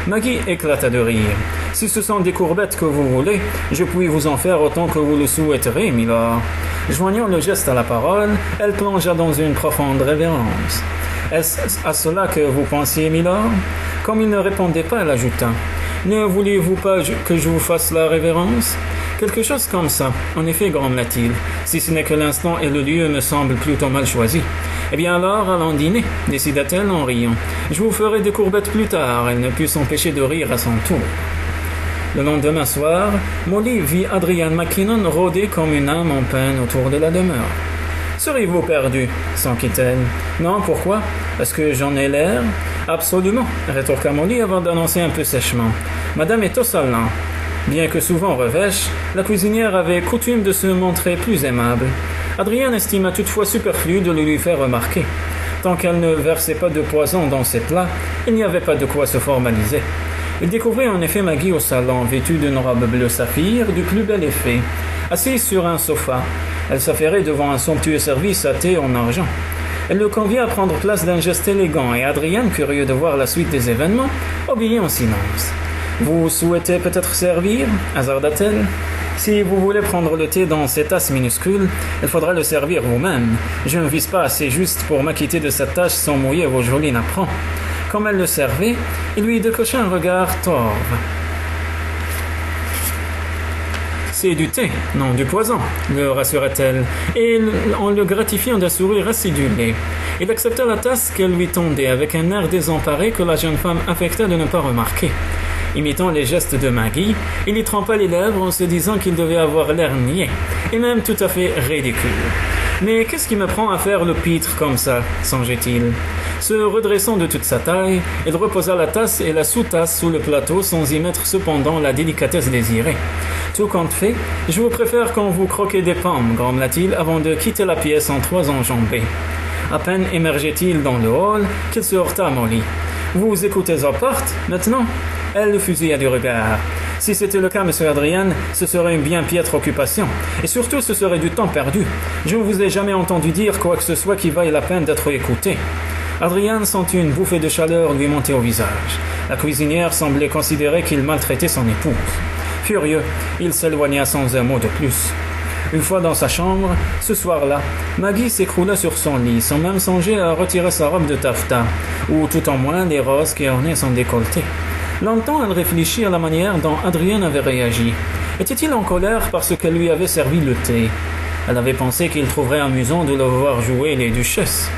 Maggie éclata de rire. « Si ce sont des courbettes que vous voulez, je puis vous en faire autant que vous le souhaiterez, milord. » Joignant le geste à la parole, elle plongea dans une profonde révérence. « Est-ce à cela que vous pensiez, milord ?» Comme il ne répondait pas, elle ajouta. « Ne voulez-vous pas que je vous fasse la révérence ?» Quelque chose comme ça, en effet, grommela-t-il, si ce n'est que l'instant et le lieu me semblent plutôt mal choisis. Eh bien alors, allons dîner, décida-t-elle en riant. Je vous ferai des courbettes plus tard. Elle ne put s'empêcher de rire à son tour. Le lendemain soir, Molly vit Adrian Mackinnon rôder comme une âme en peine autour de la demeure. « Serez-vous perdu ?» s'enquit-elle. « Non, pourquoi ? Est-ce que j'en ai l'air ?»« Absolument, » rétorqua Molly avant d'annoncer un peu sèchement. « Madame est au salon. » Bien que souvent revêche, la cuisinière avait coutume de se montrer plus aimable. Adrian estima toutefois superflu de le lui faire remarquer. Tant qu'elle ne versait pas de poison dans ses plats, il n'y avait pas de quoi se formaliser. Il découvrit en effet Maggie au salon, vêtue d'une robe bleu saphir du plus bel effet. Assise sur un sofa, elle s'affairait devant un somptueux service à thé en argent. Elle le convia à prendre place d'un geste élégant et Adrian, curieux de voir la suite des événements, obéit en silence. « Vous souhaitez peut-être servir ?» hasarda-t-elle. « Si vous voulez prendre le thé dans ces tasses minuscules, il faudra le servir vous-même. Je ne vise pas assez juste pour m'acquitter de cette tâche sans mouiller vos jolis napperons. » Comme elle le servait, il lui décocha un regard torve. « C'est du thé, non du poison, » le rassura-t-elle, et en le gratifiant d'un sourire acidulé. Il accepta la tasse qu'elle lui tendait avec un air désemparé que la jeune femme affecta de ne pas remarquer. Imitant les gestes de Maggie, il y trempa les lèvres en se disant qu'il devait avoir l'air niais, et même tout à fait ridicule. « Mais qu'est-ce qui me prend à faire le pitre comme ça ?» songeait-il. Se redressant de toute sa taille, il reposa la tasse et la sous-tasse sous le plateau sans y mettre cependant la délicatesse désirée. « Tout compte fait, je vous préfère quand vous croquez des pommes, grommela-t-il avant de quitter la pièce en trois enjambées. À peine émergeait-il dans le hall qu'il se heurta à Molly. « Vous écoutez aux portes, maintenant ?» Elle le fusilla du regard. Si c'était le cas, monsieur Adrian, ce serait une bien piètre occupation. Et surtout, ce serait du temps perdu. Je ne vous ai jamais entendu dire quoi que ce soit qui vaille la peine d'être écouté. Adrian sentit une bouffée de chaleur lui monter au visage. La cuisinière semblait considérer qu'il maltraitait son épouse. Furieux, il s'éloigna sans un mot de plus. Une fois dans sa chambre, ce soir-là, Maggie s'écroula sur son lit sans même songer à retirer sa robe de taffetas, ou tout au moins les roses qui ornaient son décolleté. Longtemps, elle réfléchit à la manière dont Adrian avait réagi. Était-il en colère parce qu'elle lui avait servi le thé ? Elle avait pensé qu'il trouverait amusant de le voir jouer les duchesses.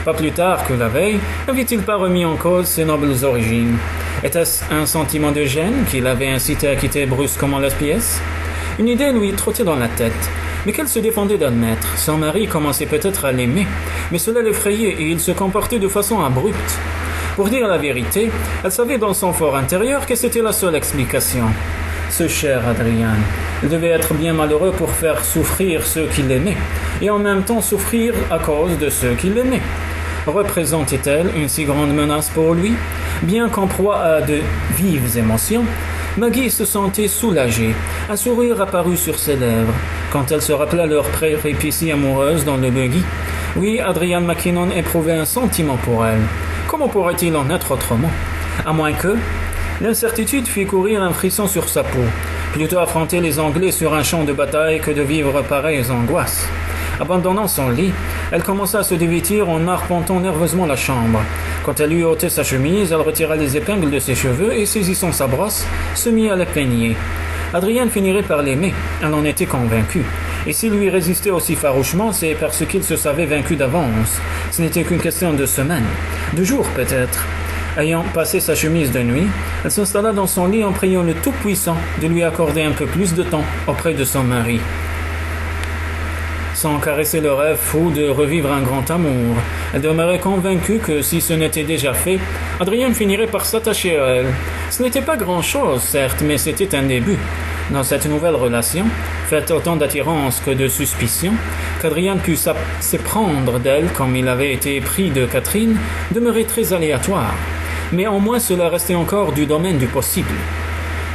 Pas plus tard que la veille, n'avait-il pas remis en cause ses nobles origines ? Était-ce un sentiment de gêne qui l'avait incité à quitter brusquement la pièce ? Une idée lui trottait dans la tête, mais qu'elle se défendait d'admettre. Son mari commençait peut-être à l'aimer, mais cela l'effrayait et il se comportait de façon abrupte. Pour dire la vérité, elle savait dans son fort intérieur que c'était la seule explication. Ce cher Adrian, il devait être bien malheureux pour faire souffrir ceux qui l'aimaient, et en même temps souffrir à cause de ceux qui l'aimaient. Représentait-elle une si grande menace pour lui ? Bien qu'en proie à de vives émotions, Maggie se sentait soulagée. Un sourire apparut sur ses lèvres, quand elle se rappela leur péripétie amoureuse dans le buggy. Oui, Adrian Mackinnon éprouvait un sentiment pour elle. Comment pourrait-il en être autrement ? À moins que... L'incertitude fit courir un frisson sur sa peau. Plutôt affronter les Anglais sur un champ de bataille que de vivre pareilles angoisses. Abandonnant son lit, elle commença à se dévêtir en arpentant nerveusement la chambre. Quand elle eut ôté sa chemise, elle retira les épingles de ses cheveux et, saisissant sa brosse, se mit à les peigner. Adrian finirait par l'aimer, elle en était convaincue. Et s'il lui résistait aussi farouchement, c'est parce qu'il se savait vaincu d'avance. Ce n'était qu'une question de semaines, de jours peut-être. Ayant passé sa chemise de nuit, elle s'installa dans son lit en priant le Tout-Puissant de lui accorder un peu plus de temps auprès de son mari. Sans caresser le rêve fou de revivre un grand amour, elle demeurait convaincue que si ce n'était déjà fait, Adrian finirait par s'attacher à elle. Ce n'était pas grand-chose, certes, mais c'était un début. Dans cette nouvelle relation, faite autant d'attirance que de suspicion, qu'Adrian put s'éprendre d'elle comme il avait été pris de Catherine, demeurait très aléatoire. Mais au moins cela restait encore du domaine du possible.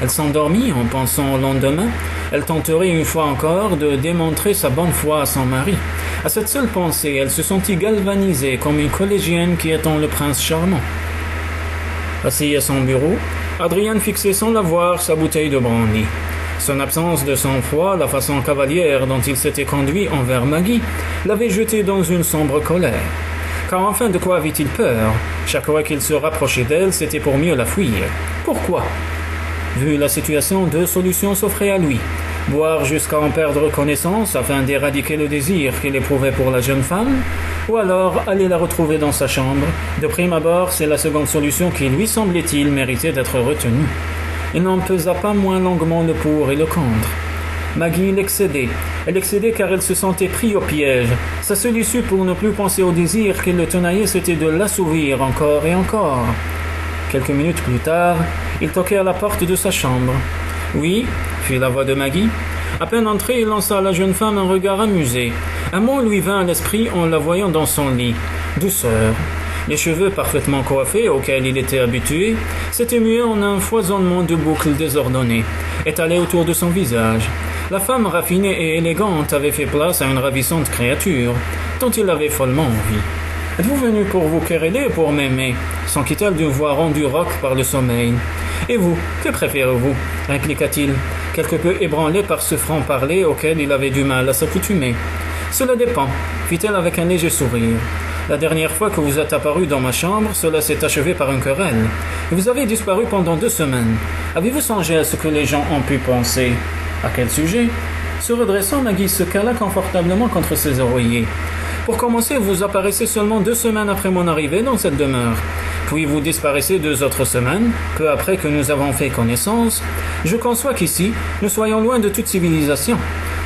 Elle s'endormit en pensant au lendemain. Elle tenterait une fois encore de démontrer sa bonne foi à son mari. À cette seule pensée, elle se sentit galvanisée comme une collégienne qui attend le prince charmant. Assise à son bureau, Adrian fixait sans la voir sa bouteille de brandy. Son absence de sang-froid, la façon cavalière dont il s'était conduit envers Maggie, l'avait jeté dans une sombre colère. Car enfin, de quoi avait-il peur? Chaque fois qu'il se rapprochait d'elle, c'était pour mieux la fuir. Pourquoi? Vu la situation, deux solutions s'offraient à lui. Boire jusqu'à en perdre connaissance afin d'éradiquer le désir qu'il éprouvait pour la jeune femme, ou alors aller la retrouver dans sa chambre. De prime abord, c'est la seconde solution qui lui semblait-il méritait d'être retenue. Il n'en pesa pas moins longuement le pour et le contre. Maggie l'excédait. Elle excédait car elle se sentait pris au piège. Sa seule issue pour ne plus penser au désir qui le tenaillait, c'était de l'assouvir encore et encore. Quelques minutes plus tard, il toquait à la porte de sa chambre. « Oui » fit la voix de Maggie. À peine entré, il lança à la jeune femme un regard amusé. Un mot lui vint à l'esprit en la voyant dans son lit. Douceur. Les cheveux parfaitement coiffés, auxquels il était habitué, s'étaient mués en un foisonnement de boucles désordonnées, étalées autour de son visage. La femme raffinée et élégante avait fait place à une ravissante créature, dont il avait follement envie. « Êtes-vous venu pour vous quereller ou pour m'aimer » s'enquit-elle d'une voix rendue rauque par le sommeil. « Et vous, que préférez-vous » répliqua-t-il, quelque peu ébranlé par ce franc-parler auquel il avait du mal à s'accoutumer. « Cela dépend » fit-elle avec un léger sourire. « La dernière fois que vous êtes apparu dans ma chambre, cela s'est achevé par une querelle. Vous avez disparu pendant 2 semaines. Avez-vous songé à ce que les gens ont pu penser ?»« À quel sujet ?» Se redressant, Maggie se cala confortablement contre ses oreillers. « Pour commencer, vous apparaissez seulement 2 semaines après mon arrivée dans cette demeure. Puis vous disparaissez 2 autres semaines, peu après que nous avons fait connaissance. Je conçois qu'ici, nous soyons loin de toute civilisation.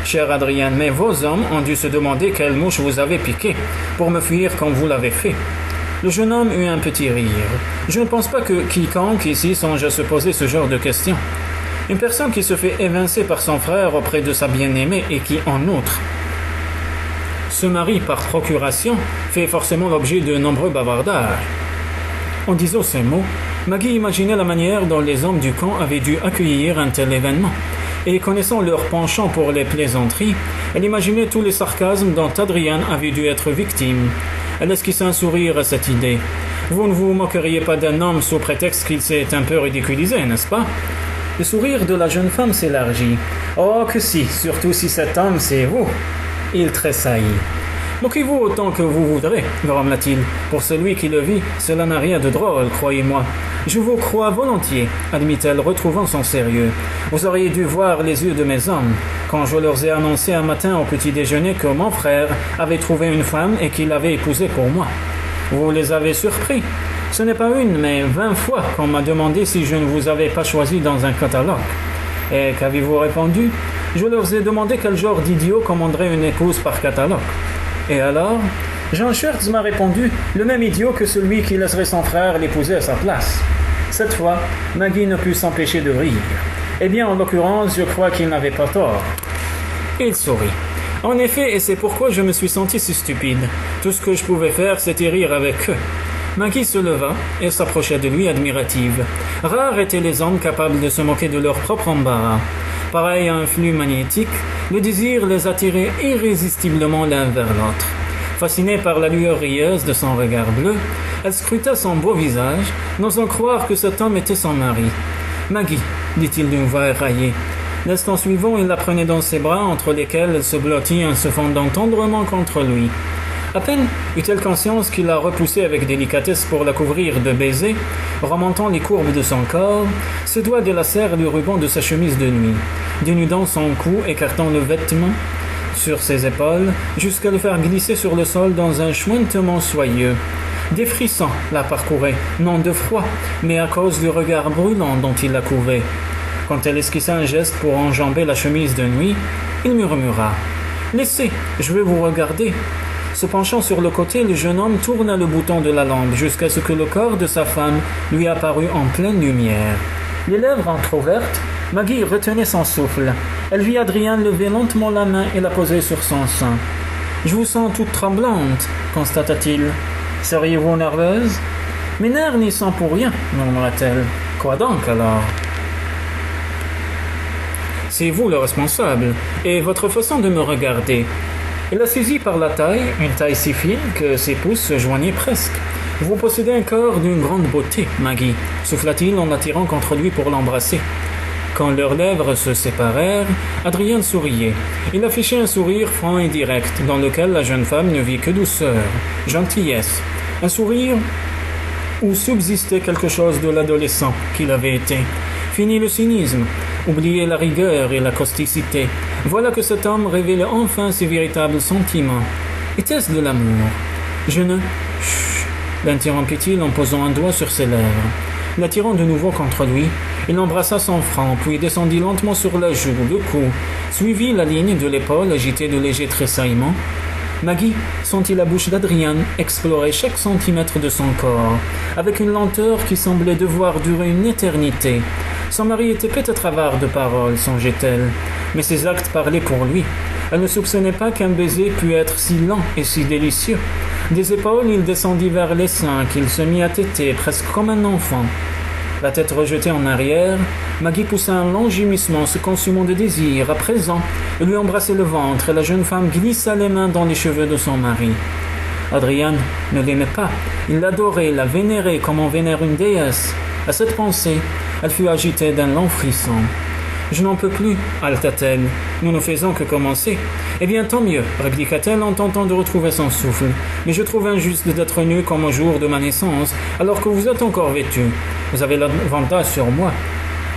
Cher Adrien, mais vos hommes ont dû se demander quelle mouche vous avez piqué, pour me fuir comme vous l'avez fait. » Le jeune homme eut un petit rire. « Je ne pense pas que quiconque ici songe à se poser ce genre de questions. Une personne qui se fait évincer par son frère auprès de sa bien-aimée et qui, en outre, se marie par procuration, fait forcément l'objet de nombreux bavardages. » En disant ces mots, Maggie imaginait la manière dont les hommes du camp avaient dû accueillir un tel événement. Et connaissant leur penchant pour les plaisanteries, elle imaginait tous les sarcasmes dont Adrian avait dû être victime. Elle esquissa un sourire à cette idée. « Vous ne vous moqueriez pas d'un homme sous prétexte qu'il s'est un peu ridiculisé, n'est-ce pas ?» Le sourire de la jeune femme s'élargit. « Oh que si, surtout si cet homme c'est vous !» Il tressaillit. « Moquez-vous autant que vous voudrez, » grommela-t-il. « Pour celui qui le vit, cela n'a rien de drôle, croyez-moi. »« Je vous crois volontiers, » admit-elle, retrouvant son sérieux. « Vous auriez dû voir les yeux de mes hommes, quand je leur ai annoncé un matin au petit déjeuner que mon frère avait trouvé une femme et qu'il l'avait épousée pour moi. Vous les avez surpris. Ce n'est pas 1, mais 20 fois qu'on m'a demandé si je ne vous avais pas choisi dans un catalogue. Et qu'avez-vous répondu? Je leur ai demandé quel genre d'idiot commanderait une épouse par catalogue. Et alors, Jean Schertz m'a répondu, le même idiot que celui qui laisserait son frère l'épouser à sa place. Cette fois, Maggie ne put s'empêcher de rire. Eh bien, en l'occurrence, je crois qu'il n'avait pas tort. Il sourit. En effet, et c'est pourquoi je me suis senti si stupide. Tout ce que je pouvais faire, c'était rire avec eux. Maggie se leva et s'approcha de lui admirative. Rares étaient les hommes capables de se moquer de leur propre embarras. Pareil à un flux magnétique, le désir les attirait irrésistiblement l'un vers l'autre. Fascinée par la lueur rieuse de son regard bleu, elle scruta son beau visage, n'osant croire que cet homme était son mari. « Maggie » dit-il d'une voix éraillée. L'instant suivant, il la prenait dans ses bras, entre lesquels elle se blottit en se fondant tendrement contre lui. À peine eut-elle conscience qu'il la repoussait avec délicatesse pour la couvrir de baisers, remontant les courbes de son corps, ses doigts délacèrent le ruban de sa chemise de nuit, dénudant son cou, écartant le vêtement sur ses épaules, jusqu'à le faire glisser sur le sol dans un chointement soyeux. Des frissons la parcouraient, non de froid, mais à cause du regard brûlant dont il la couvait. Quand elle esquissa un geste pour enjamber la chemise de nuit, il murmura « Laissez, je vais vous regarder ». Se penchant sur le côté, le jeune homme tourna le bouton de la lampe jusqu'à ce que le corps de sa femme lui apparût en pleine lumière. Les lèvres entrouvertes, Maggie retenait son souffle. Elle vit Adrien lever lentement la main et la poser sur son sein. « Je vous sens toute tremblante, » constata-t-il. « Seriez-vous nerveuse ?»« Mes nerfs n'y sont pour rien, » murmura-t-elle. « Quoi donc alors ?»« C'est vous le responsable, et votre façon de me regarder. » Il la saisit par la taille, une taille si fine que ses pouces se joignaient presque. Vous possédez un corps d'une grande beauté, Maggie, souffla-t-il en l'attirant contre lui pour l'embrasser. Quand leurs lèvres se séparèrent, Adrian souriait. Il affichait un sourire franc et direct, dans lequel la jeune femme ne vit que douceur, gentillesse. Un sourire où subsistait quelque chose de l'adolescent qu'il avait été. Fini le cynisme, oubliez la rigueur et la causticité. Voilà que cet homme révélait enfin ses véritables sentiments. Était-ce de l'amour? Je ne... Chut, l'interrompit-il en posant un doigt sur ses lèvres. L'attirant de nouveau contre lui, il embrassa son front, puis descendit lentement sur la joue, le cou, suivit la ligne de l'épaule agitée de légers tressaillements. Maggie sentit la bouche d'Adrian explorer chaque centimètre de son corps, avec une lenteur qui semblait devoir durer une éternité. Son mari était peut-être avare de paroles, songeait-elle, mais ses actes parlaient pour lui. Elle ne soupçonnait pas qu'un baiser pût être si lent et si délicieux. Des épaules, il descendit vers les seins, qu'il se mit à téter, presque comme un enfant. La tête rejetée en arrière, Maggie poussa un long gémissement se consumant de désir. À présent, il lui embrassait le ventre et la jeune femme glissa les mains dans les cheveux de son mari. Adrian ne l'aimait pas. Il l'adorait, la vénérait comme on vénère une déesse. À cette pensée, elle fut agitée d'un long frisson. « Je n'en peux plus, haleta-t-elle. Nous ne faisons que commencer. »« Eh bien, tant mieux, répliqua-t-elle en tentant de retrouver son souffle. Mais je trouve injuste d'être nue comme au jour de ma naissance, alors que vous êtes encore vêtue. Vous avez l'avantage sur moi.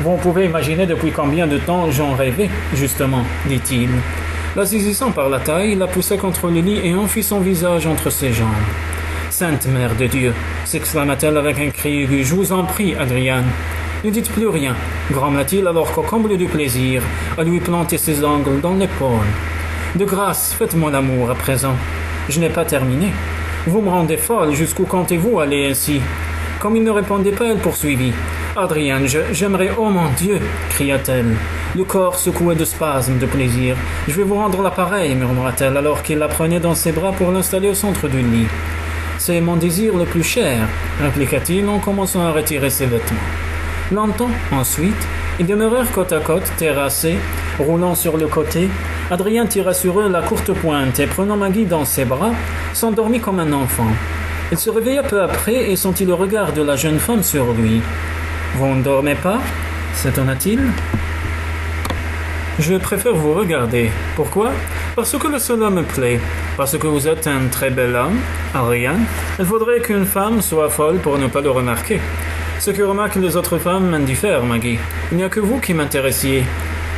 Vous pouvez imaginer depuis combien de temps j'en rêvais, justement, dit-il. La saisissant par la taille, la poussa contre le lit et enfuit son visage entre ses jambes. « Sainte Mère de Dieu !» s'exclama-t-elle avec un cri aigu. « Je vous en prie, Adrian. » Ne dites plus rien, grommela-t-il alors qu'au comble du plaisir, à lui planter ses ongles dans l'épaule. De grâce, faites-moi l'amour à présent. Je n'ai pas terminé. Vous me rendez folle, jusqu'où comptez-vous aller ainsi? Comme il ne répondait pas, elle poursuivit. Adrian, j'aimerais, oh mon Dieu, cria-t-elle. Le corps secoué de spasmes de plaisir. Je vais vous rendre l'appareil, murmura-t-elle alors qu'il la prenait dans ses bras pour l'installer au centre du lit. C'est mon désir le plus cher, répliqua-t-il en commençant à retirer ses vêtements. Longtemps, ensuite, ils demeurèrent côte à côte, terrassés, roulant sur le côté. Adrien tira sur eux la courte pointe et, prenant Maggie dans ses bras, s'endormit comme un enfant. Il se réveilla peu après et sentit le regard de la jeune femme sur lui. « Vous ne dormez pas ?» s'étonna-t-il. « Je préfère vous regarder. Pourquoi ? Parce que le cela me plaît. Parce que vous êtes un très bel homme, Adrien. Il faudrait qu'une femme soit folle pour ne pas le remarquer. Ce que remarquent les autres femmes m'indiffère, Maggie. Il n'y a que vous qui m'intéressiez. »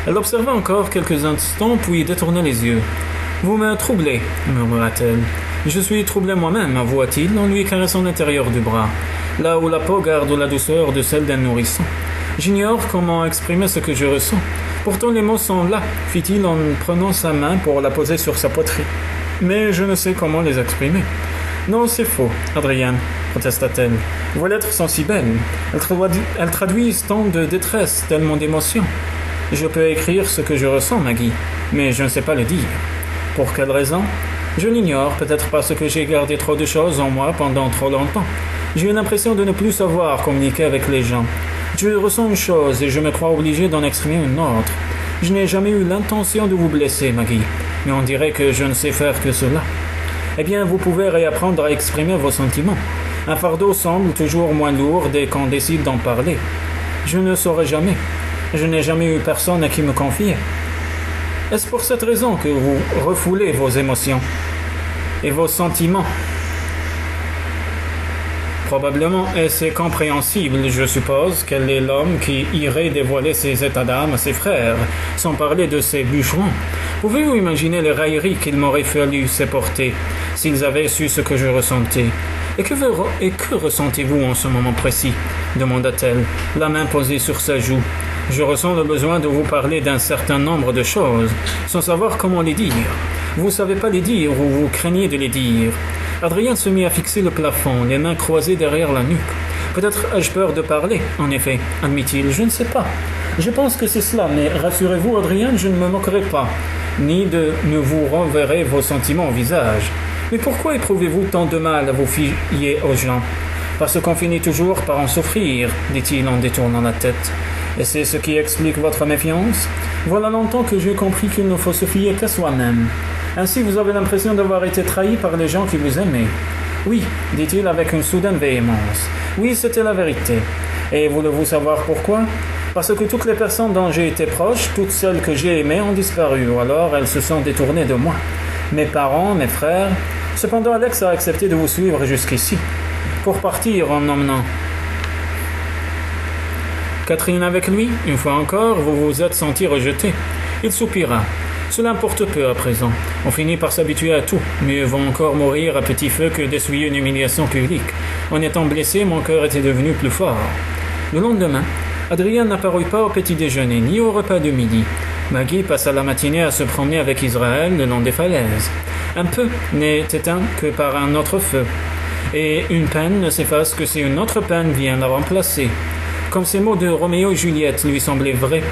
Elle observa encore quelques instants, puis détourna les yeux. « Vous me troublez, murmura-t-elle. Je suis troublé moi-même, avoua-t-il, en lui caressant l'intérieur du bras, là où la peau garde la douceur de celle d'un nourrisson. J'ignore comment exprimer ce que je ressens. Pourtant les mots sont là, fit-il en prenant sa main pour la poser sur sa poitrine. Mais je ne sais comment les exprimer. Non, c'est faux, Adrien, protesta-t-elle. Vos lettres sont si belles. Elles traduisent tant de détresse, tellement d'émotion. Je peux écrire ce que je ressens, Maggie, mais je ne sais pas le dire. Pour quelle raison ? Je l'ignore, peut-être parce que j'ai gardé trop de choses en moi pendant trop longtemps. J'ai eu l'impression de ne plus savoir communiquer avec les gens. Je ressens une chose et je me crois obligé d'en exprimer une autre. Je n'ai jamais eu l'intention de vous blesser, Maggie, mais on dirait que je ne sais faire que cela. Eh bien, vous pouvez réapprendre à exprimer vos sentiments. Un fardeau semble toujours moins lourd dès qu'on décide d'en parler. Je ne saurais jamais. Je n'ai jamais eu personne à qui me confier. Est-ce pour cette raison que vous refoulez vos émotions et vos sentiments ? Probablement, et c'est compréhensible, je suppose, quel est l'homme qui irait dévoiler ses états d'âme à ses frères, sans parler de ses bûcherons. Pouvez-vous imaginer les railleries qu'il m'aurait fallu supporter s'ils avaient su ce que je ressentais ? Et que ressentez-vous en ce moment précis ? Demanda-t-elle, la main posée sur sa joue. Je ressens le besoin de vous parler d'un certain nombre de choses, sans savoir comment les dire. Vous ne savez pas les dire ou vous craignez de les dire. Adrien se mit à fixer le plafond, les mains croisées derrière la nuque. Peut-être ai-je peur de parler, en effet, admit-il, je ne sais pas. Je pense que c'est cela, mais rassurez-vous, Adrien, je ne me moquerai pas, ni ne vous renverrai vos sentiments au visage. Mais pourquoi éprouvez-vous tant de mal à vous fier aux gens ? Parce qu'on finit toujours par en souffrir, dit-il en détournant la tête. Et c'est ce qui explique votre méfiance ? Voilà longtemps que j'ai compris qu'il ne faut se fier qu'à soi-même. Ainsi, vous avez l'impression d'avoir été trahi par les gens qui vous aimaient. Oui, dit-il avec une soudaine véhémence. Oui, c'était la vérité. Et voulez-vous savoir pourquoi? Parce que toutes les personnes dont j'ai été proche, toutes celles que j'ai aimées ont disparu, ou alors elles se sont détournées de moi. Mes parents, mes frères. Cependant, Alex a accepté de vous suivre jusqu'ici, pour partir en emmenant Catherine avec lui. Une fois encore, vous vous êtes senti rejeté. Il soupira. Cela importe peu à présent. On finit par s'habituer à tout. Mieux vaut encore mourir à petit feu que d'essuyer une humiliation publique. En étant blessé, mon cœur était devenu plus fort. Le lendemain, Adrian n'apparut pas au petit déjeuner, ni au repas de midi. Maggie passa la matinée à se promener avec Israël le long des falaises. Un peu n'est éteint que par un autre feu. Et une peine ne s'efface que si une autre peine vient la remplacer. Comme ces mots de Roméo et Juliette lui semblaient vrais.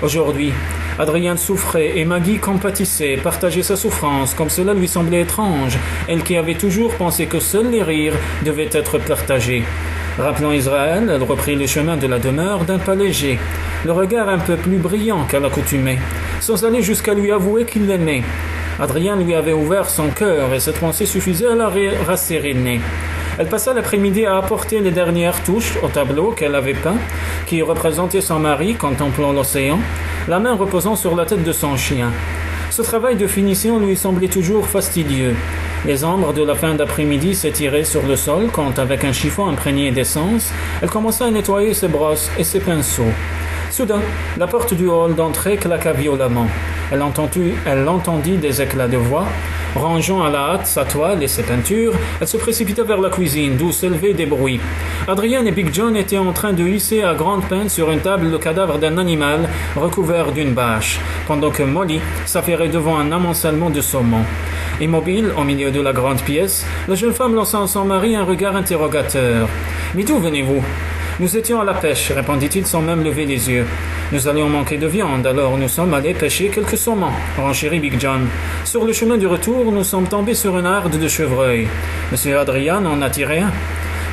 Aujourd'hui, Adrian souffrait et Maggie compatissait, partageait sa souffrance, comme cela lui semblait étrange, elle qui avait toujours pensé que seuls les rires devaient être partagés. Rappelant Israël, elle reprit le chemin de la demeure d'un pas léger, le regard un peu plus brillant qu'à l'accoutumée, sans aller jusqu'à lui avouer qu'il l'aimait. Adrian lui avait ouvert son cœur et cette pensée suffisait à la rasséréner. Elle passa l'après-midi à apporter les dernières touches au tableau qu'elle avait peint, qui représentait son mari contemplant l'océan, la main reposant sur la tête de son chien. Ce travail de finition lui semblait toujours fastidieux. Les ombres de la fin d'après-midi s'étiraient sur le sol quand, avec un chiffon imprégné d'essence, elle commença à nettoyer ses brosses et ses pinceaux. Soudain, la porte du hall d'entrée claqua violemment. Elle entendit des éclats de voix. Rangeant à la hâte sa toile et ses peintures, elle se précipita vers la cuisine, d'où s'élevaient des bruits. Adrian et Big John étaient en train de hisser à grande peine sur une table le cadavre d'un animal recouvert d'une bâche, pendant que Molly s'affairait devant un amoncellement de saumon. Immobile, au milieu de la grande pièce, la jeune femme lança à son mari un regard interrogateur. « Mais d'où venez-vous » ? « Nous étions à la pêche, répondit-il sans même lever les yeux. Nous allions manquer de viande, alors nous sommes allés pêcher quelques saumons, renchérit Big John. Sur le chemin du retour, nous sommes tombés sur une harde de chevreuils. Monsieur Adrian en a tiré un.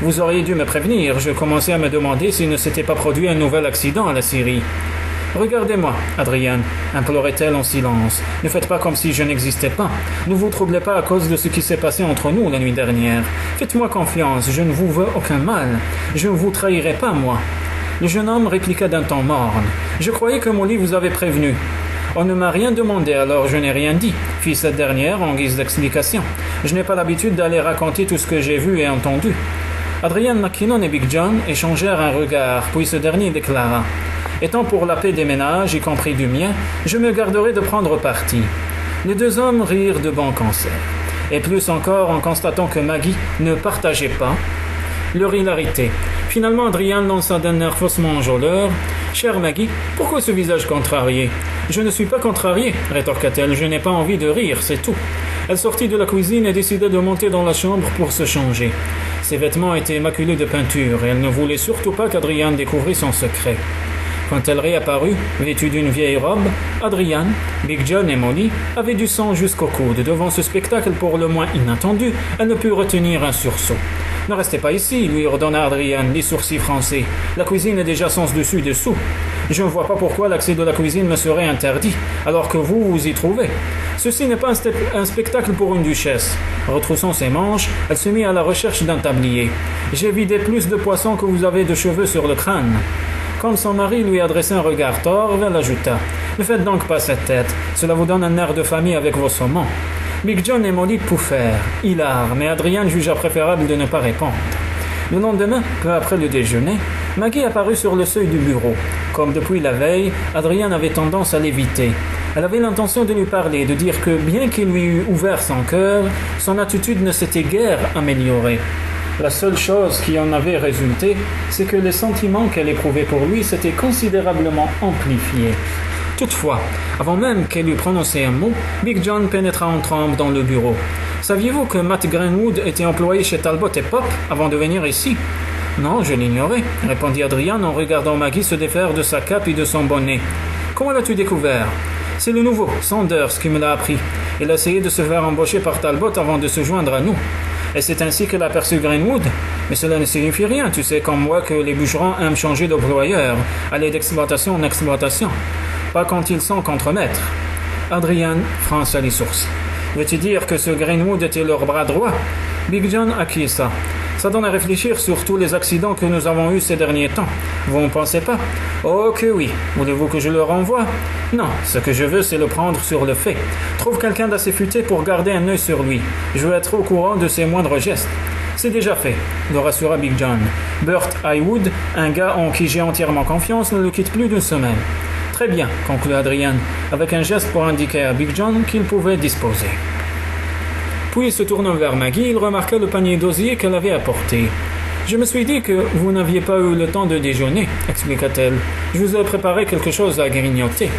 Vous auriez dû me prévenir, je commençais à me demander s'il ne s'était pas produit un nouvel accident à la scierie. Regardez-moi, Adrian, implorait-elle en silence. Ne faites pas comme si je n'existais pas. Ne vous troublez pas à cause de ce qui s'est passé entre nous la nuit dernière. Faites-moi confiance, je ne vous veux aucun mal. Je ne vous trahirai pas, moi. Le jeune homme répliqua d'un ton morne. Je croyais que Molly vous avait prévenu. On ne m'a rien demandé, alors je n'ai rien dit, fit cette dernière en guise d'explication. Je n'ai pas l'habitude d'aller raconter tout ce que j'ai vu et entendu. Adrian McKinnon et Big John échangèrent un regard, puis ce dernier déclara. Étant pour la paix des ménages, y compris du mien, je me garderai de prendre parti. Les deux hommes rirent de bon concert, et plus encore en constatant que Maggie ne partageait pas leur hilarité. Finalement, Adrian lança d'un air faussement enjôleur. « Chère Maggie, pourquoi ce visage contrarié ?»« Je ne suis pas contrarié, rétorqua-t-elle, je n'ai pas envie de rire, c'est tout. » Elle sortit de la cuisine et décida de monter dans la chambre pour se changer. Ses vêtements étaient maculés de peinture et elle ne voulait surtout pas qu'Adrian découvrît son secret. Quand elle réapparut, vêtue d'une vieille robe, Adrian, Big John et Molly avaient du sang jusqu'au coude. Devant ce spectacle pour le moins inattendu, elle ne put retenir un sursaut. « Ne restez pas ici, lui ordonna Adrian, les sourcils froncés. La cuisine est déjà sens dessus-dessous. Je ne vois pas pourquoi l'accès de la cuisine me serait interdit, alors que vous vous y trouvez. Ceci n'est pas un spectacle pour une duchesse. » Retroussant ses manches, elle se mit à la recherche d'un tablier. « J'ai vidé plus de poissons que vous avez de cheveux sur le crâne. » Quand son mari lui adressait un regard torve, elle ajouta « Ne faites donc pas cette tête, cela vous donne un air de famille avec vos saumons. » Big John et Molly pouffèrent, hilar, mais Adrian jugea préférable de ne pas répondre. Le lendemain, peu après le déjeuner, Maggie apparut sur le seuil du bureau. Comme depuis la veille, Adrian avait tendance à l'éviter. Elle avait l'intention de lui parler, de dire que bien qu'il lui eût ouvert son cœur, son attitude ne s'était guère améliorée. La seule chose qui en avait résulté, c'est que les sentiments qu'elle éprouvait pour lui s'étaient considérablement amplifiés. Toutefois, avant même qu'elle eût prononcé un mot, Big John pénétra en trombe dans le bureau. « Saviez-vous que Matt Greenwood était employé chez Talbot et Pop avant de venir ici ?»« Non, je l'ignorais, » répondit Adrian en regardant Maggie se défaire de sa cape et de son bonnet. « Comment l'as-tu découvert ?»« C'est le nouveau, Saunders, qui me l'a appris. Il a essayé de se faire embaucher par Talbot avant de se joindre à nous. » Et c'est ainsi qu'elle a aperçu Greenwood. Mais cela ne signifie rien, tu sais comme moi que les bûcherons aiment changer d'employeur, aller d'exploitation en exploitation. Pas quand ils sont contre-maîtres. Adrian fronça les sourcils. Veux-tu dire que ce Greenwood était leur bras droit ? Big John acquiesça. Ça donne à réfléchir sur tous les accidents que nous avons eus ces derniers temps. Vous ne pensez pas? Oh que oui. Voulez-vous que je le renvoie? Non, ce que je veux, c'est le prendre sur le fait. Trouve quelqu'un d'assez futé pour garder un œil sur lui. Je veux être au courant de ses moindres gestes. C'est déjà fait, le rassura Big John. Burt Highwood, un gars en qui j'ai entièrement confiance, ne le quitte plus d'une semaine. Très bien, conclut Adrian, avec un geste pour indiquer à Big John qu'il pouvait disposer. Puis, se tournant vers Maggie, il remarqua le panier d'osier qu'elle avait apporté. « Je me suis dit que vous n'aviez pas eu le temps de déjeuner, » expliqua-t-elle. « Je vous ai préparé quelque chose à grignoter. »«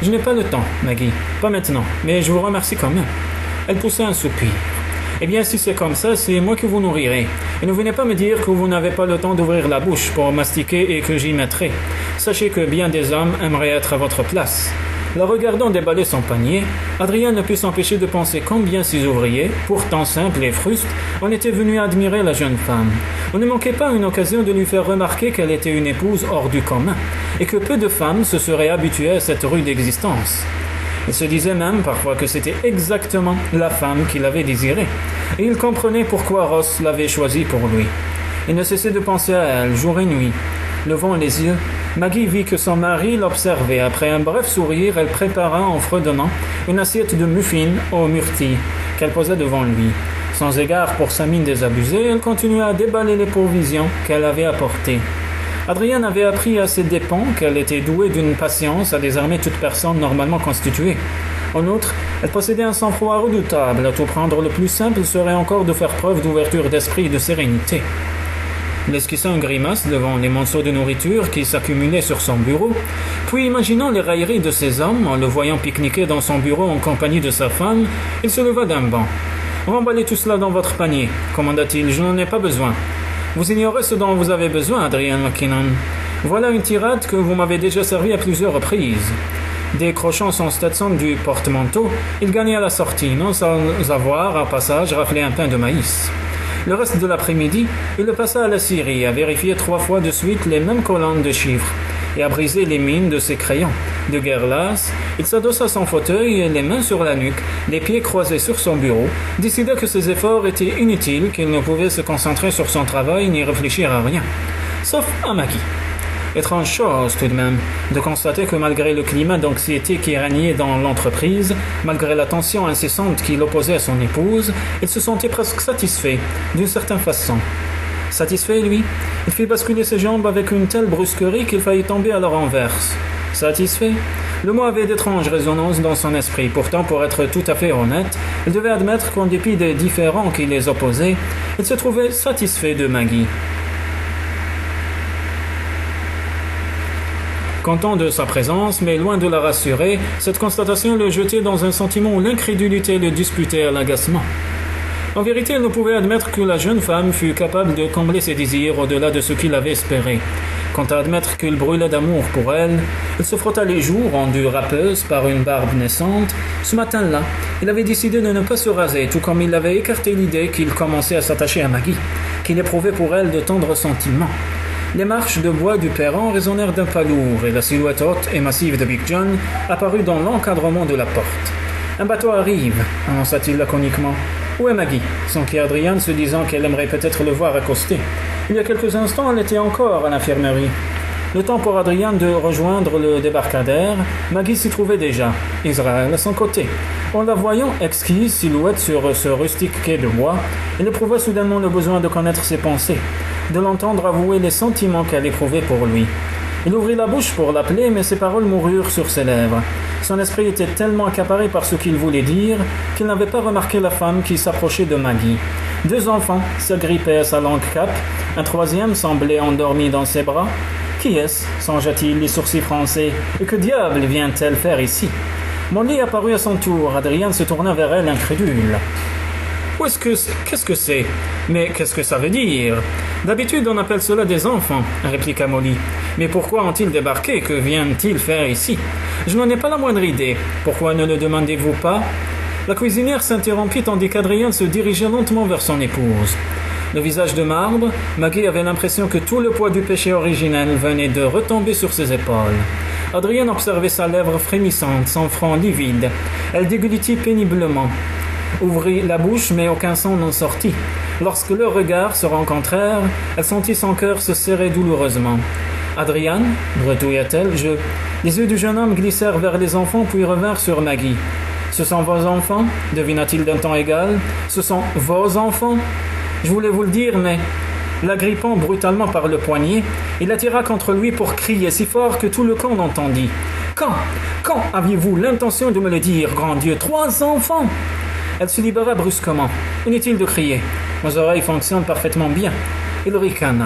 Je n'ai pas le temps, Maggie. Pas maintenant, mais je vous remercie quand même. » Elle poussa un soupir. « Eh bien, si c'est comme ça, c'est moi qui vous nourrirai. Et ne venez pas me dire que vous n'avez pas le temps d'ouvrir la bouche pour mastiquer et que j'y mettrai. Sachez que bien des hommes aimeraient être à votre place. » La regardant déballer son panier, Adrien ne put s'empêcher de penser combien ces ouvriers, pourtant simples et frustes, en étaient venus admirer la jeune femme. On ne manquait pas une occasion de lui faire remarquer qu'elle était une épouse hors du commun, et que peu de femmes se seraient habituées à cette rude existence. Il se disait même parfois que c'était exactement la femme qu'il avait désirée, et il comprenait pourquoi Ross l'avait choisie pour lui. Il ne cessait de penser à elle jour et nuit. Levant les yeux, Maggie vit que son mari l'observait. Après un bref sourire, elle prépara en fredonnant une assiette de muffins aux myrtilles qu'elle posa devant lui. Sans égard pour sa mine désabusée, elle continua à déballer les provisions qu'elle avait apportées. Adrienne avait appris à ses dépens qu'elle était douée d'une patience à désarmer toute personne normalement constituée. En outre, elle possédait un sang-froid redoutable. À tout prendre, le plus simple serait encore de faire preuve d'ouverture d'esprit et de sérénité. Il esquissa une grimace devant les monceaux de nourriture qui s'accumulaient sur son bureau, puis imaginant les railleries de ces hommes, en le voyant pique-niquer dans son bureau en compagnie de sa femme, il se leva d'un bond. « Remballez tout cela dans votre panier, » commanda-t-il, « je n'en ai pas besoin. » « Vous ignorez ce dont vous avez besoin, Adrian McKinnon. Voilà une tirade que vous m'avez déjà servi à plusieurs reprises. » Décrochant son Stetson du porte-manteau, il gagna la sortie, non sans avoir, en passage, raflé un pain de maïs. Le reste de l'après-midi, il le passa à la scierie, à vérifier 3 fois de suite les mêmes colonnes de chiffres, et à briser les mines de ses crayons. De guerre lasse, il s'adossa à son fauteuil et les mains sur la nuque, les pieds croisés sur son bureau, décida que ses efforts étaient inutiles, qu'il ne pouvait se concentrer sur son travail ni réfléchir à rien. Sauf à Maggie. Étrange chose tout de même, de constater que malgré le climat d'anxiété qui régnait dans l'entreprise, malgré la tension incessante qui l'opposait à son épouse, il se sentait presque satisfait, d'une certaine façon. Satisfait, lui, il fit basculer ses jambes avec une telle brusquerie qu'il faillit tomber à la renverse. Satisfait? Le mot avait d'étranges résonances dans son esprit. Pourtant, pour être tout à fait honnête, il devait admettre qu'en dépit des différends qui les opposaient, il se trouvait satisfait de Maggie. Content de sa présence, mais loin de la rassurer, cette constatation le jetait dans un sentiment où l'incrédulité le disputait à l'agacement. En vérité, il ne pouvait admettre que la jeune femme fût capable de combler ses désirs au-delà de ce qu'il avait espéré. Quant à admettre qu'il brûlait d'amour pour elle, il se frotta les joues, rendues râpeuses par une barbe naissante. Ce matin-là, il avait décidé de ne pas se raser, tout comme il avait écarté l'idée qu'il commençait à s'attacher à Maggie, qu'il éprouvait pour elle de tendres sentiments. Les marches de bois du perron résonnèrent d'un pas lourd, et la silhouette haute et massive de Big John apparut dans l'encadrement de la porte. « Un bateau arrive », annonça-t-il laconiquement. « Où est Maggie ?» s'enquit Adrian, se disant qu'elle aimerait peut-être le voir accosté. Il y a quelques instants, elle était encore à l'infirmerie. Le temps pour Adrian de rejoindre le débarcadère, Maggie s'y trouvait déjà, Israël à son côté. En la voyant exquise silhouette sur ce rustique quai de bois, il éprouva soudainement le besoin de connaître ses pensées, de l'entendre avouer les sentiments qu'elle éprouvait pour lui. Il ouvrit la bouche pour l'appeler, mais ses paroles moururent sur ses lèvres. Son esprit était tellement accaparé par ce qu'il voulait dire qu'il n'avait pas remarqué la femme qui s'approchait de Maggie. 2 enfants s'agrippaient à sa longue cape, un 3e semblait endormi dans ses bras. « Qui est-ce » songea-t-il, les sourcils froncés. « Et que diable vient-elle faire ici ?» Molly apparut à son tour. Adrien se tourna vers elle incrédule. Qu'est-ce que c'est ? Mais qu'est-ce que ça veut dire ? D'habitude, on appelle cela des enfants, répliqua Molly. Mais pourquoi ont-ils débarqué ? Que viennent-ils faire ici ? Je n'en ai pas la moindre idée. Pourquoi ne le demandez-vous pas ? La cuisinière s'interrompit tandis qu'Adrien se dirigeait lentement vers son épouse. Le visage de marbre, Maggie avait l'impression que tout le poids du péché originel venait de retomber sur ses épaules. Adrien observait sa lèvre frémissante, son front livide. Elle déglutit péniblement. ouvrit la bouche, mais aucun son n'en sortit. Lorsque leurs regards se rencontrèrent, elle sentit son cœur se serrer douloureusement. « Adrian » bredouilla-t-elle, Les yeux du jeune homme glissèrent vers les enfants, puis revinrent sur Maggie. « Ce sont vos enfants » devina-t-il d'un ton égal. « Ce sont vos enfants ?» Je voulais vous le dire, mais... L'agrippant brutalement par le poignet, il l'attira contre lui pour crier si fort que tout le camp l'entendit. « Quand aviez-vous l'intention de me le dire, grand Dieu? 3 enfants !» Elle se libéra brusquement. Inutile de crier. Mes oreilles fonctionnent parfaitement bien. Il ricana.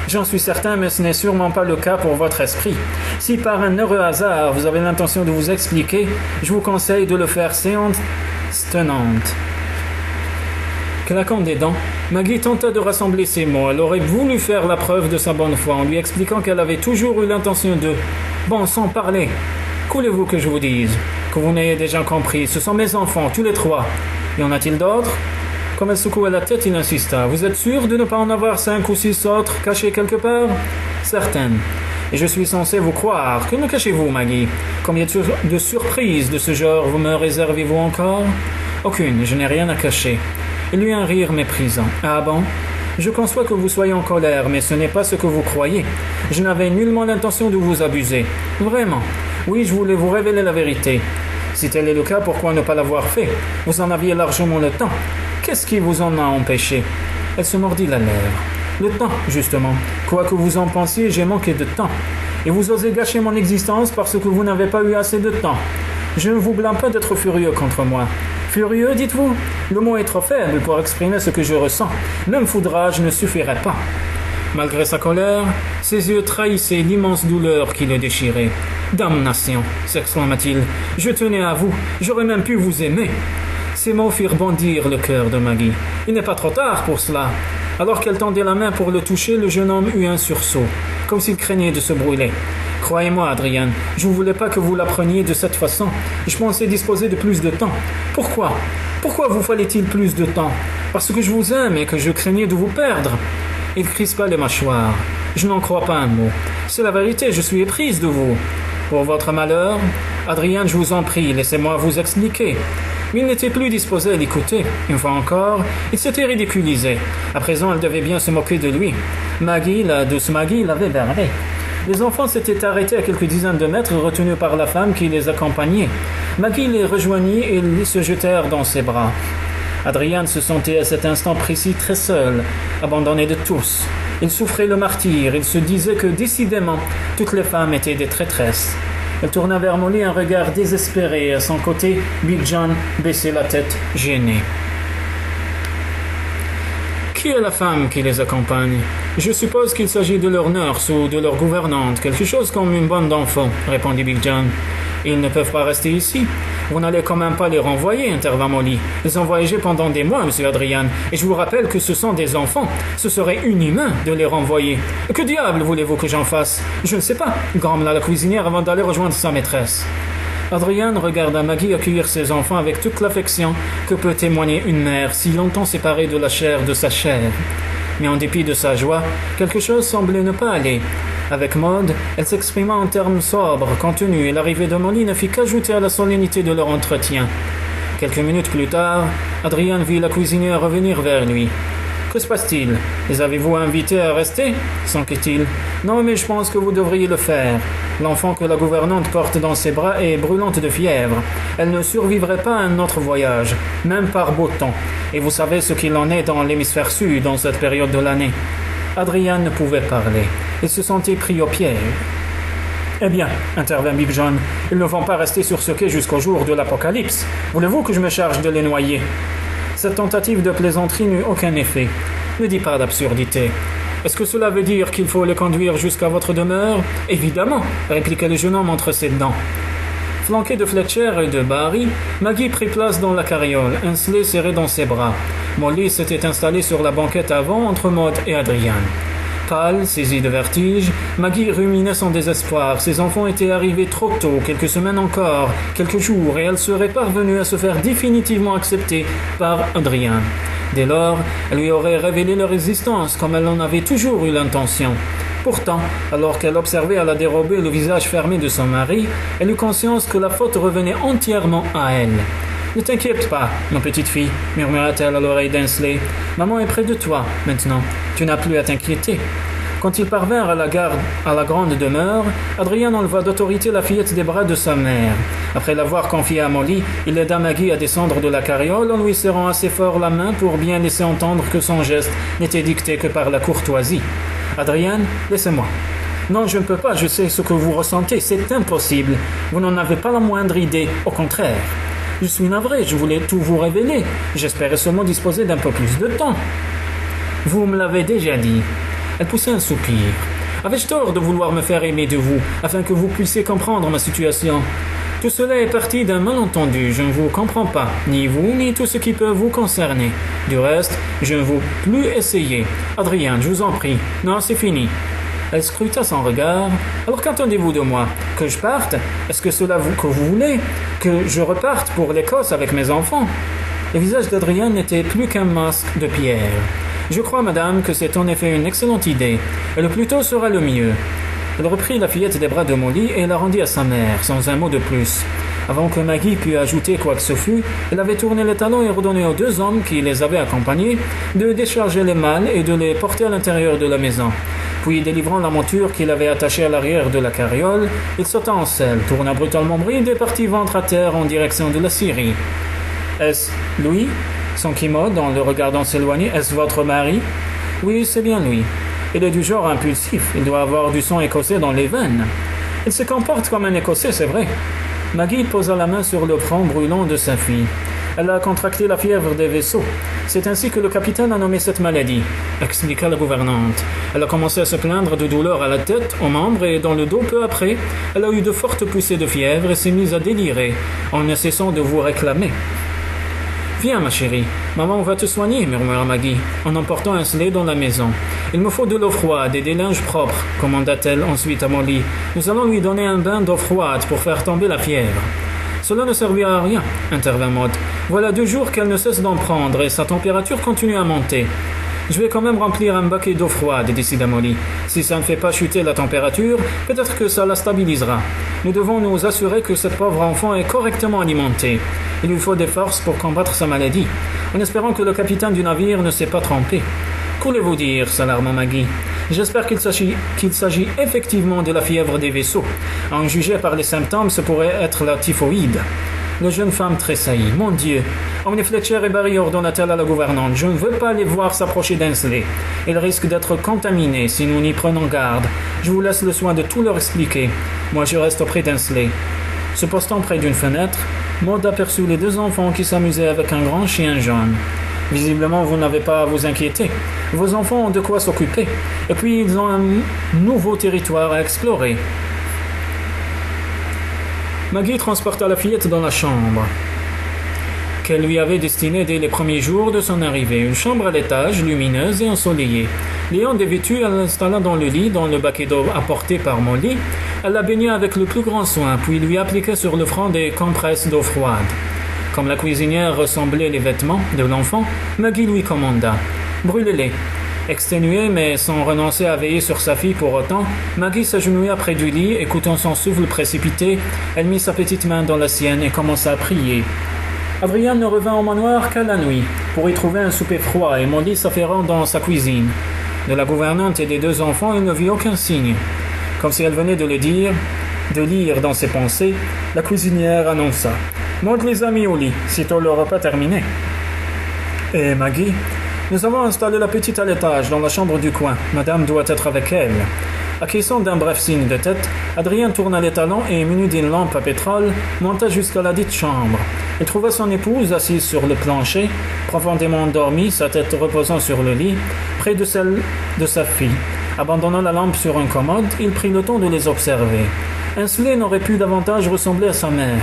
J'en suis certain, mais ce n'est sûrement pas le cas pour votre esprit. Si par un heureux hasard vous avez l'intention de vous expliquer, je vous conseille de le faire séance tenante. Claquant des dents, Maggie tenta de rassembler ses mots. Elle aurait voulu faire la preuve de sa bonne foi en lui expliquant qu'elle avait toujours eu l'intention de... Bon, sans parler. Qu'voulez-vous que je vous dise? Que vous n'ayez déjà compris. Ce sont mes enfants, tous les 3. Y en a-t-il d'autres? Comme elle secouait la tête, il insista. Vous êtes sûr de ne pas en avoir 5 ou 6 autres cachés quelque part? Certaine. Et je suis censé vous croire. Que me cachez-vous, Maggie? Combien de surprises de ce genre vous me réservez-vous encore? Aucune, je n'ai rien à cacher. Il eut un rire méprisant. Ah bon? Je conçois que vous soyez en colère, mais ce n'est pas ce que vous croyez. Je n'avais nullement l'intention de vous abuser. Vraiment. Oui, je voulais vous révéler la vérité. Si tel est le cas, pourquoi ne pas l'avoir fait? Vous en aviez largement le temps. Qu'est-ce qui vous en a empêché? Elle se mordit la lèvre. Le temps, justement. Quoi que vous en pensiez, j'ai manqué de temps. Et vous osez gâcher mon existence parce que vous n'avez pas eu assez de temps. Je ne vous blâme pas d'être furieux contre moi. Furieux, dites-vous? Le mot est trop faible pour exprimer ce que je ressens. Même foudrage ne suffirait pas. Malgré sa colère, ses yeux trahissaient l'immense douleur qui le déchirait. « Damnation !» s'exclama-t-il. « Je tenais à vous. J'aurais même pu vous aimer. » Ces mots firent bondir le cœur de Maggie. Il n'est pas trop tard pour cela. Alors qu'elle tendait la main pour le toucher, le jeune homme eut un sursaut, comme s'il craignait de se brûler. « Croyez-moi, Adrian, je ne voulais pas que vous l'appreniez de cette façon. Je pensais disposer de plus de temps. Pourquoi? Pourquoi vous fallait-il plus de temps? Parce que je vous aime et que je craignais de vous perdre. » Il crispa les mâchoires. « Je n'en crois pas un mot. C'est la vérité, je suis éprise de vous. Pour votre malheur, Adrian, je vous en prie, laissez-moi vous expliquer. » Mais il n'était plus disposé à l'écouter. Une fois encore, il s'était ridiculisé. À présent, elle devait bien se moquer de lui. Maggie, la douce Maggie, l'avait berné. Les enfants s'étaient arrêtés à quelques dizaines de mètres, retenus par la femme qui les accompagnait. Maggie les rejoignit et ils se jetèrent dans ses bras. Adrian se sentait à cet instant précis très seul, abandonné de tous. Il souffrait le martyre, il se disait que décidément, toutes les femmes étaient des traîtresses. Elle tourna vers Molly un regard désespéré. À son côté, Big John baissait la tête, gêné. « Qui est la femme qui les accompagne? Je suppose qu'il s'agit de leur nurse ou de leur gouvernante, quelque chose comme une bande d'enfants, répondit Big John. Ils ne peuvent pas rester ici. Vous n'allez quand même pas les renvoyer, intervint Molly. Ils ont voyagé pendant des mois, monsieur Adrian, et je vous rappelle que ce sont des enfants. Ce serait inhumain de les renvoyer. Que diable voulez-vous que j'en fasse? Je ne sais pas, grommela la cuisinière avant d'aller rejoindre sa maîtresse. Adrian regarda Maggie accueillir ses enfants avec toute l'affection que peut témoigner une mère si longtemps séparée de la chair de sa chair. Mais en dépit de sa joie, quelque chose semblait ne pas aller. Avec Maud, elle s'exprima en termes sobres, contenus, et l'arrivée de Molly ne fit qu'ajouter à la solennité de leur entretien. Quelques minutes plus tard, Adrian vit la cuisinière revenir vers lui. « Que se passe-t-il? Les avez-vous invités à rester ?» s'enquit-il. « Non, mais je pense que vous devriez le faire. L'enfant que la gouvernante porte dans ses bras est brûlante de fièvre. Elle ne survivrait pas à un autre voyage, même par beau temps. Et vous savez ce qu'il en est dans l'hémisphère sud dans cette période de l'année. » Adrian ne pouvait parler. Il se sentait pris au piège. « Eh bien, intervint Big John, ils ne vont pas rester sur ce quai jusqu'au jour de l'apocalypse. Voulez-vous que je me charge de les noyer ?» Cette tentative de plaisanterie n'eut aucun effet. Ne dis pas d'absurdité. Est-ce que cela veut dire qu'il faut les conduire jusqu'à votre demeure? Évidemment, répliqua le jeune homme entre ses dents. Flanqué de Fletcher et de Barry, Maggie prit place dans la carriole, Ainsley serré dans ses bras. Molly s'était installée sur la banquette avant entre Maud et Adrian. Pâle, saisie de vertige, Maggie ruminait son désespoir. Ses enfants étaient arrivés trop tôt, quelques semaines encore, quelques jours, et elle serait parvenue à se faire définitivement accepter par Adrian. Dès lors, elle lui aurait révélé leur existence, comme elle en avait toujours eu l'intention. Pourtant, alors qu'elle observait à la dérobée le visage fermé de son mari, elle eut conscience que la faute revenait entièrement à elle. Ne t'inquiète pas, ma petite fille, murmura-t-elle à l'oreille d'Ainsleigh. Maman est près de toi, maintenant. Tu n'as plus à t'inquiéter. Quand ils parvinrent à la grande demeure, Adrien enleva d'autorité la fillette des bras de sa mère. Après l'avoir confiée à Molly, il aida Maggie à descendre de la carriole en lui serrant assez fort la main pour bien laisser entendre que son geste n'était dicté que par la courtoisie. « Adrien, laissez-moi. »« Non, je ne peux pas, je sais ce que vous ressentez, c'est impossible. Vous n'en avez pas la moindre idée, au contraire. Je suis navré, je voulais tout vous révéler. J'espérais seulement disposer d'un peu plus de temps. »« Vous me l'avez déjà dit. » Elle poussa un soupir. « Avais-je tort de vouloir me faire aimer de vous, afin que vous puissiez comprendre ma situation ? Tout cela est parti d'un malentendu. Je ne vous comprends pas, ni vous, ni tout ce qui peut vous concerner. Du reste, je ne veux plus essayer. Adrien, je vous en prie. Non, c'est fini. » Elle scruta son regard. « Alors qu'entendez-vous de moi ? Que je parte ? Est-ce que cela que vous voulez ? Que je reparte pour l'Écosse avec mes enfants ?» Le visage d'Adrien n'était plus qu'un masque de pierre. « Je crois, madame, que c'est en effet une excellente idée, et le plus tôt sera le mieux. » Elle reprit la fillette des bras de Molly et la rendit à sa mère, sans un mot de plus. Avant que Maggie pût ajouter quoi que ce fût, elle avait tourné les talons et ordonné aux 2 hommes qui les avaient accompagnés de décharger les malles et de les porter à l'intérieur de la maison. Puis, délivrant la monture qu'il avait attachée à l'arrière de la carriole, il sauta en selle, tourna brutalement bride et partit ventre à terre en direction de la scierie. « Est-ce Louis ?» s'enquit Maud en le regardant s'éloigner. « Est-ce votre mari ?»« Oui, c'est bien lui. Il est du genre impulsif. Il doit avoir du sang écossais dans les veines. Il se comporte comme un Écossais, c'est vrai. » Maggie posa la main sur le front brûlant de sa fille. Elle a contracté la fièvre des vaisseaux. C'est ainsi que le capitaine a nommé cette maladie, expliqua la gouvernante. Elle a commencé à se plaindre de douleurs à la tête, aux membres et dans le dos peu après. Elle a eu de fortes poussées de fièvre et s'est mise à délirer, en ne cessant de vous réclamer. « Viens, ma chérie, maman va te soigner, murmura Maggie, en emportant Ainsleigh dans la maison. Il me faut de l'eau froide et des linges propres, commanda-t-elle ensuite à Molly. Nous allons lui donner un bain d'eau froide pour faire tomber la fièvre. Cela ne servira à rien, intervint Maud. Voilà 2 jours qu'elle ne cesse d'en prendre et sa température continue à monter. Je vais quand même remplir un baquet d'eau froide, décida Molly. Si ça ne fait pas chuter la température, peut-être que ça la stabilisera. Nous devons nous assurer que cette pauvre enfant est correctement alimentée. Il lui faut des forces pour combattre sa maladie, en espérant que le capitaine du navire ne s'est pas trompé. Qu'allez-vous dire, s'alarma Maggie. J'espère qu'il s'agit effectivement de la fièvre des vaisseaux. À en juger par les symptômes, ce pourrait être la typhoïde. La jeune femme tressaillit. Mon Dieu! Omni Fletcher et Barry, ordonna-t-elle à la gouvernante. Je ne veux pas les voir s'approcher d'Ainsleigh. Ils risquent d'être contaminés si nous n'y prenons garde. Je vous laisse le soin de tout leur expliquer. Moi, je reste auprès d'Ainsleigh. Se postant près d'une fenêtre, Maud aperçut les 2 enfants qui s'amusaient avec un grand chien jaune. Visiblement, vous n'avez pas à vous inquiéter. Vos enfants ont de quoi s'occuper. Et puis, ils ont un nouveau territoire à explorer. Maggie transporta la fillette dans la chambre qu'elle lui avait destinée dès les premiers jours de son arrivée. Une chambre à l'étage, lumineuse et ensoleillée. L'ayant dévêtue, elle l'installa dans le lit, dans le baquet d'eau apporté par Molly. Elle la baigna avec le plus grand soin, puis lui appliqua sur le front des compresses d'eau froide. Comme la cuisinière ressemblait les vêtements de l'enfant, Maggie lui commanda « Brûlez-les ». Exténuée, mais sans renoncer à veiller sur sa fille pour autant, Maggie s'agenouilla près du lit, écoutant son souffle précipité. Elle mit sa petite main dans la sienne et commença à prier. Adrien ne revint au manoir qu'à la nuit, pour y trouver un souper froid et Molly s'affairant dans sa cuisine. De la gouvernante et des 2 enfants, il ne vit aucun signe. Comme si elle venait de le dire, de lire dans ses pensées, la cuisinière annonça « Maud les a mis au lit, sitôt le repas terminé. » Et Maggie ? Nous avons installé la petite à l'étage, dans la chambre du coin. Madame doit être avec elle. Acquiesçant d'un bref signe de tête, Adrien tourna les talons et, muni d'une lampe à pétrole, monta jusqu'à la dite chambre. Il trouva son épouse assise sur le plancher, profondément endormie, sa tête reposant sur le lit, près de celle de sa fille. Abandonnant la lampe sur un commode, il prit le temps de les observer. Ainsleigh n'aurait pu davantage ressembler à sa mère.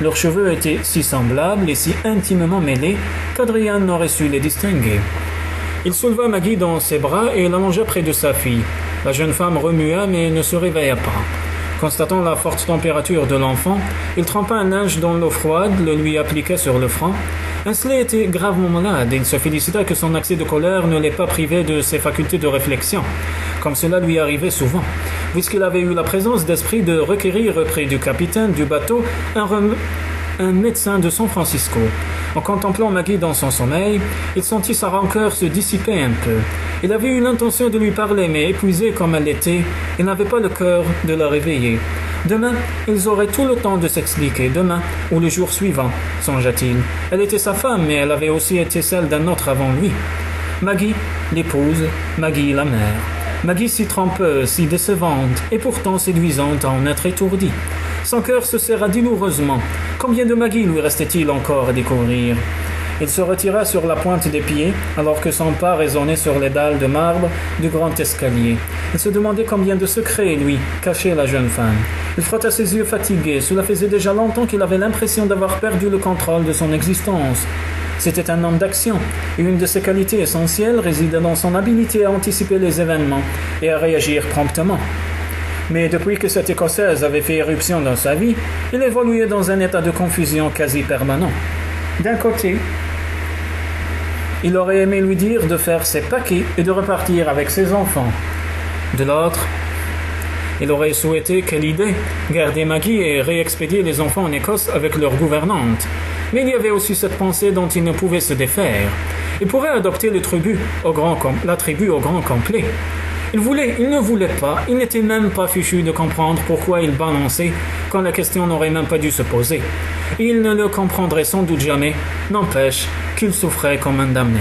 Leurs cheveux étaient si semblables et si intimement mêlés qu'Adrien n'aurait su les distinguer. Il souleva Maggie dans ses bras et l'allongea près de sa fille. La jeune femme remua mais ne se réveilla pas. Constatant la forte température de l'enfant, il trempa un linge dans l'eau froide, le lui appliqua sur le front. Ainsleigh était gravement malade et il se félicita que son accès de colère ne l'ait pas privé de ses facultés de réflexion, comme cela lui arrivait souvent, puisqu'il avait eu la présence d'esprit de requérir auprès du capitaine du bateau un médecin de San Francisco. En contemplant Maggie dans son sommeil, il sentit sa rancœur se dissiper un peu. Il avait eu l'intention de lui parler, mais épuisé comme elle l'était, il n'avait pas le cœur de la réveiller. Demain, ils auraient tout le temps de s'expliquer, demain ou le jour suivant, songea-t-il. Elle était sa femme, mais elle avait aussi été celle d'un autre avant lui. Maggie, l'épouse, Maggie, la mère. Maggie si trompeuse, si décevante, et pourtant séduisante à en être étourdie. Son cœur se serra douloureusement. Combien de Maggie lui restait-il encore à découvrir? Il se retira sur la pointe des pieds, alors que son pas résonnait sur les dalles de marbre du grand escalier. Il se demandait combien de secrets, lui, cachait la jeune femme. Il frotta ses yeux fatigués. Cela faisait déjà longtemps qu'il avait l'impression d'avoir perdu le contrôle de son existence. C'était un homme d'action, et une de ses qualités essentielles résidait dans son habileté à anticiper les événements et à réagir promptement. Mais depuis que cette Écossaise avait fait éruption dans sa vie, il évoluait dans un état de confusion quasi permanent. D'un côté, il aurait aimé lui dire de faire ses paquets et de repartir avec ses enfants. De l'autre, il aurait souhaité, quelle idée, garder Maggie et réexpédier les enfants en Écosse avec leur gouvernante. Mais il y avait aussi cette pensée dont il ne pouvait se défaire. Il pourrait adopter la tribu au grand complet. Il ne voulait pas, il n'était même pas fichu de comprendre pourquoi il balançait quand la question n'aurait même pas dû se poser. Et il ne le comprendrait sans doute jamais, n'empêche qu'il souffrait comme un damné.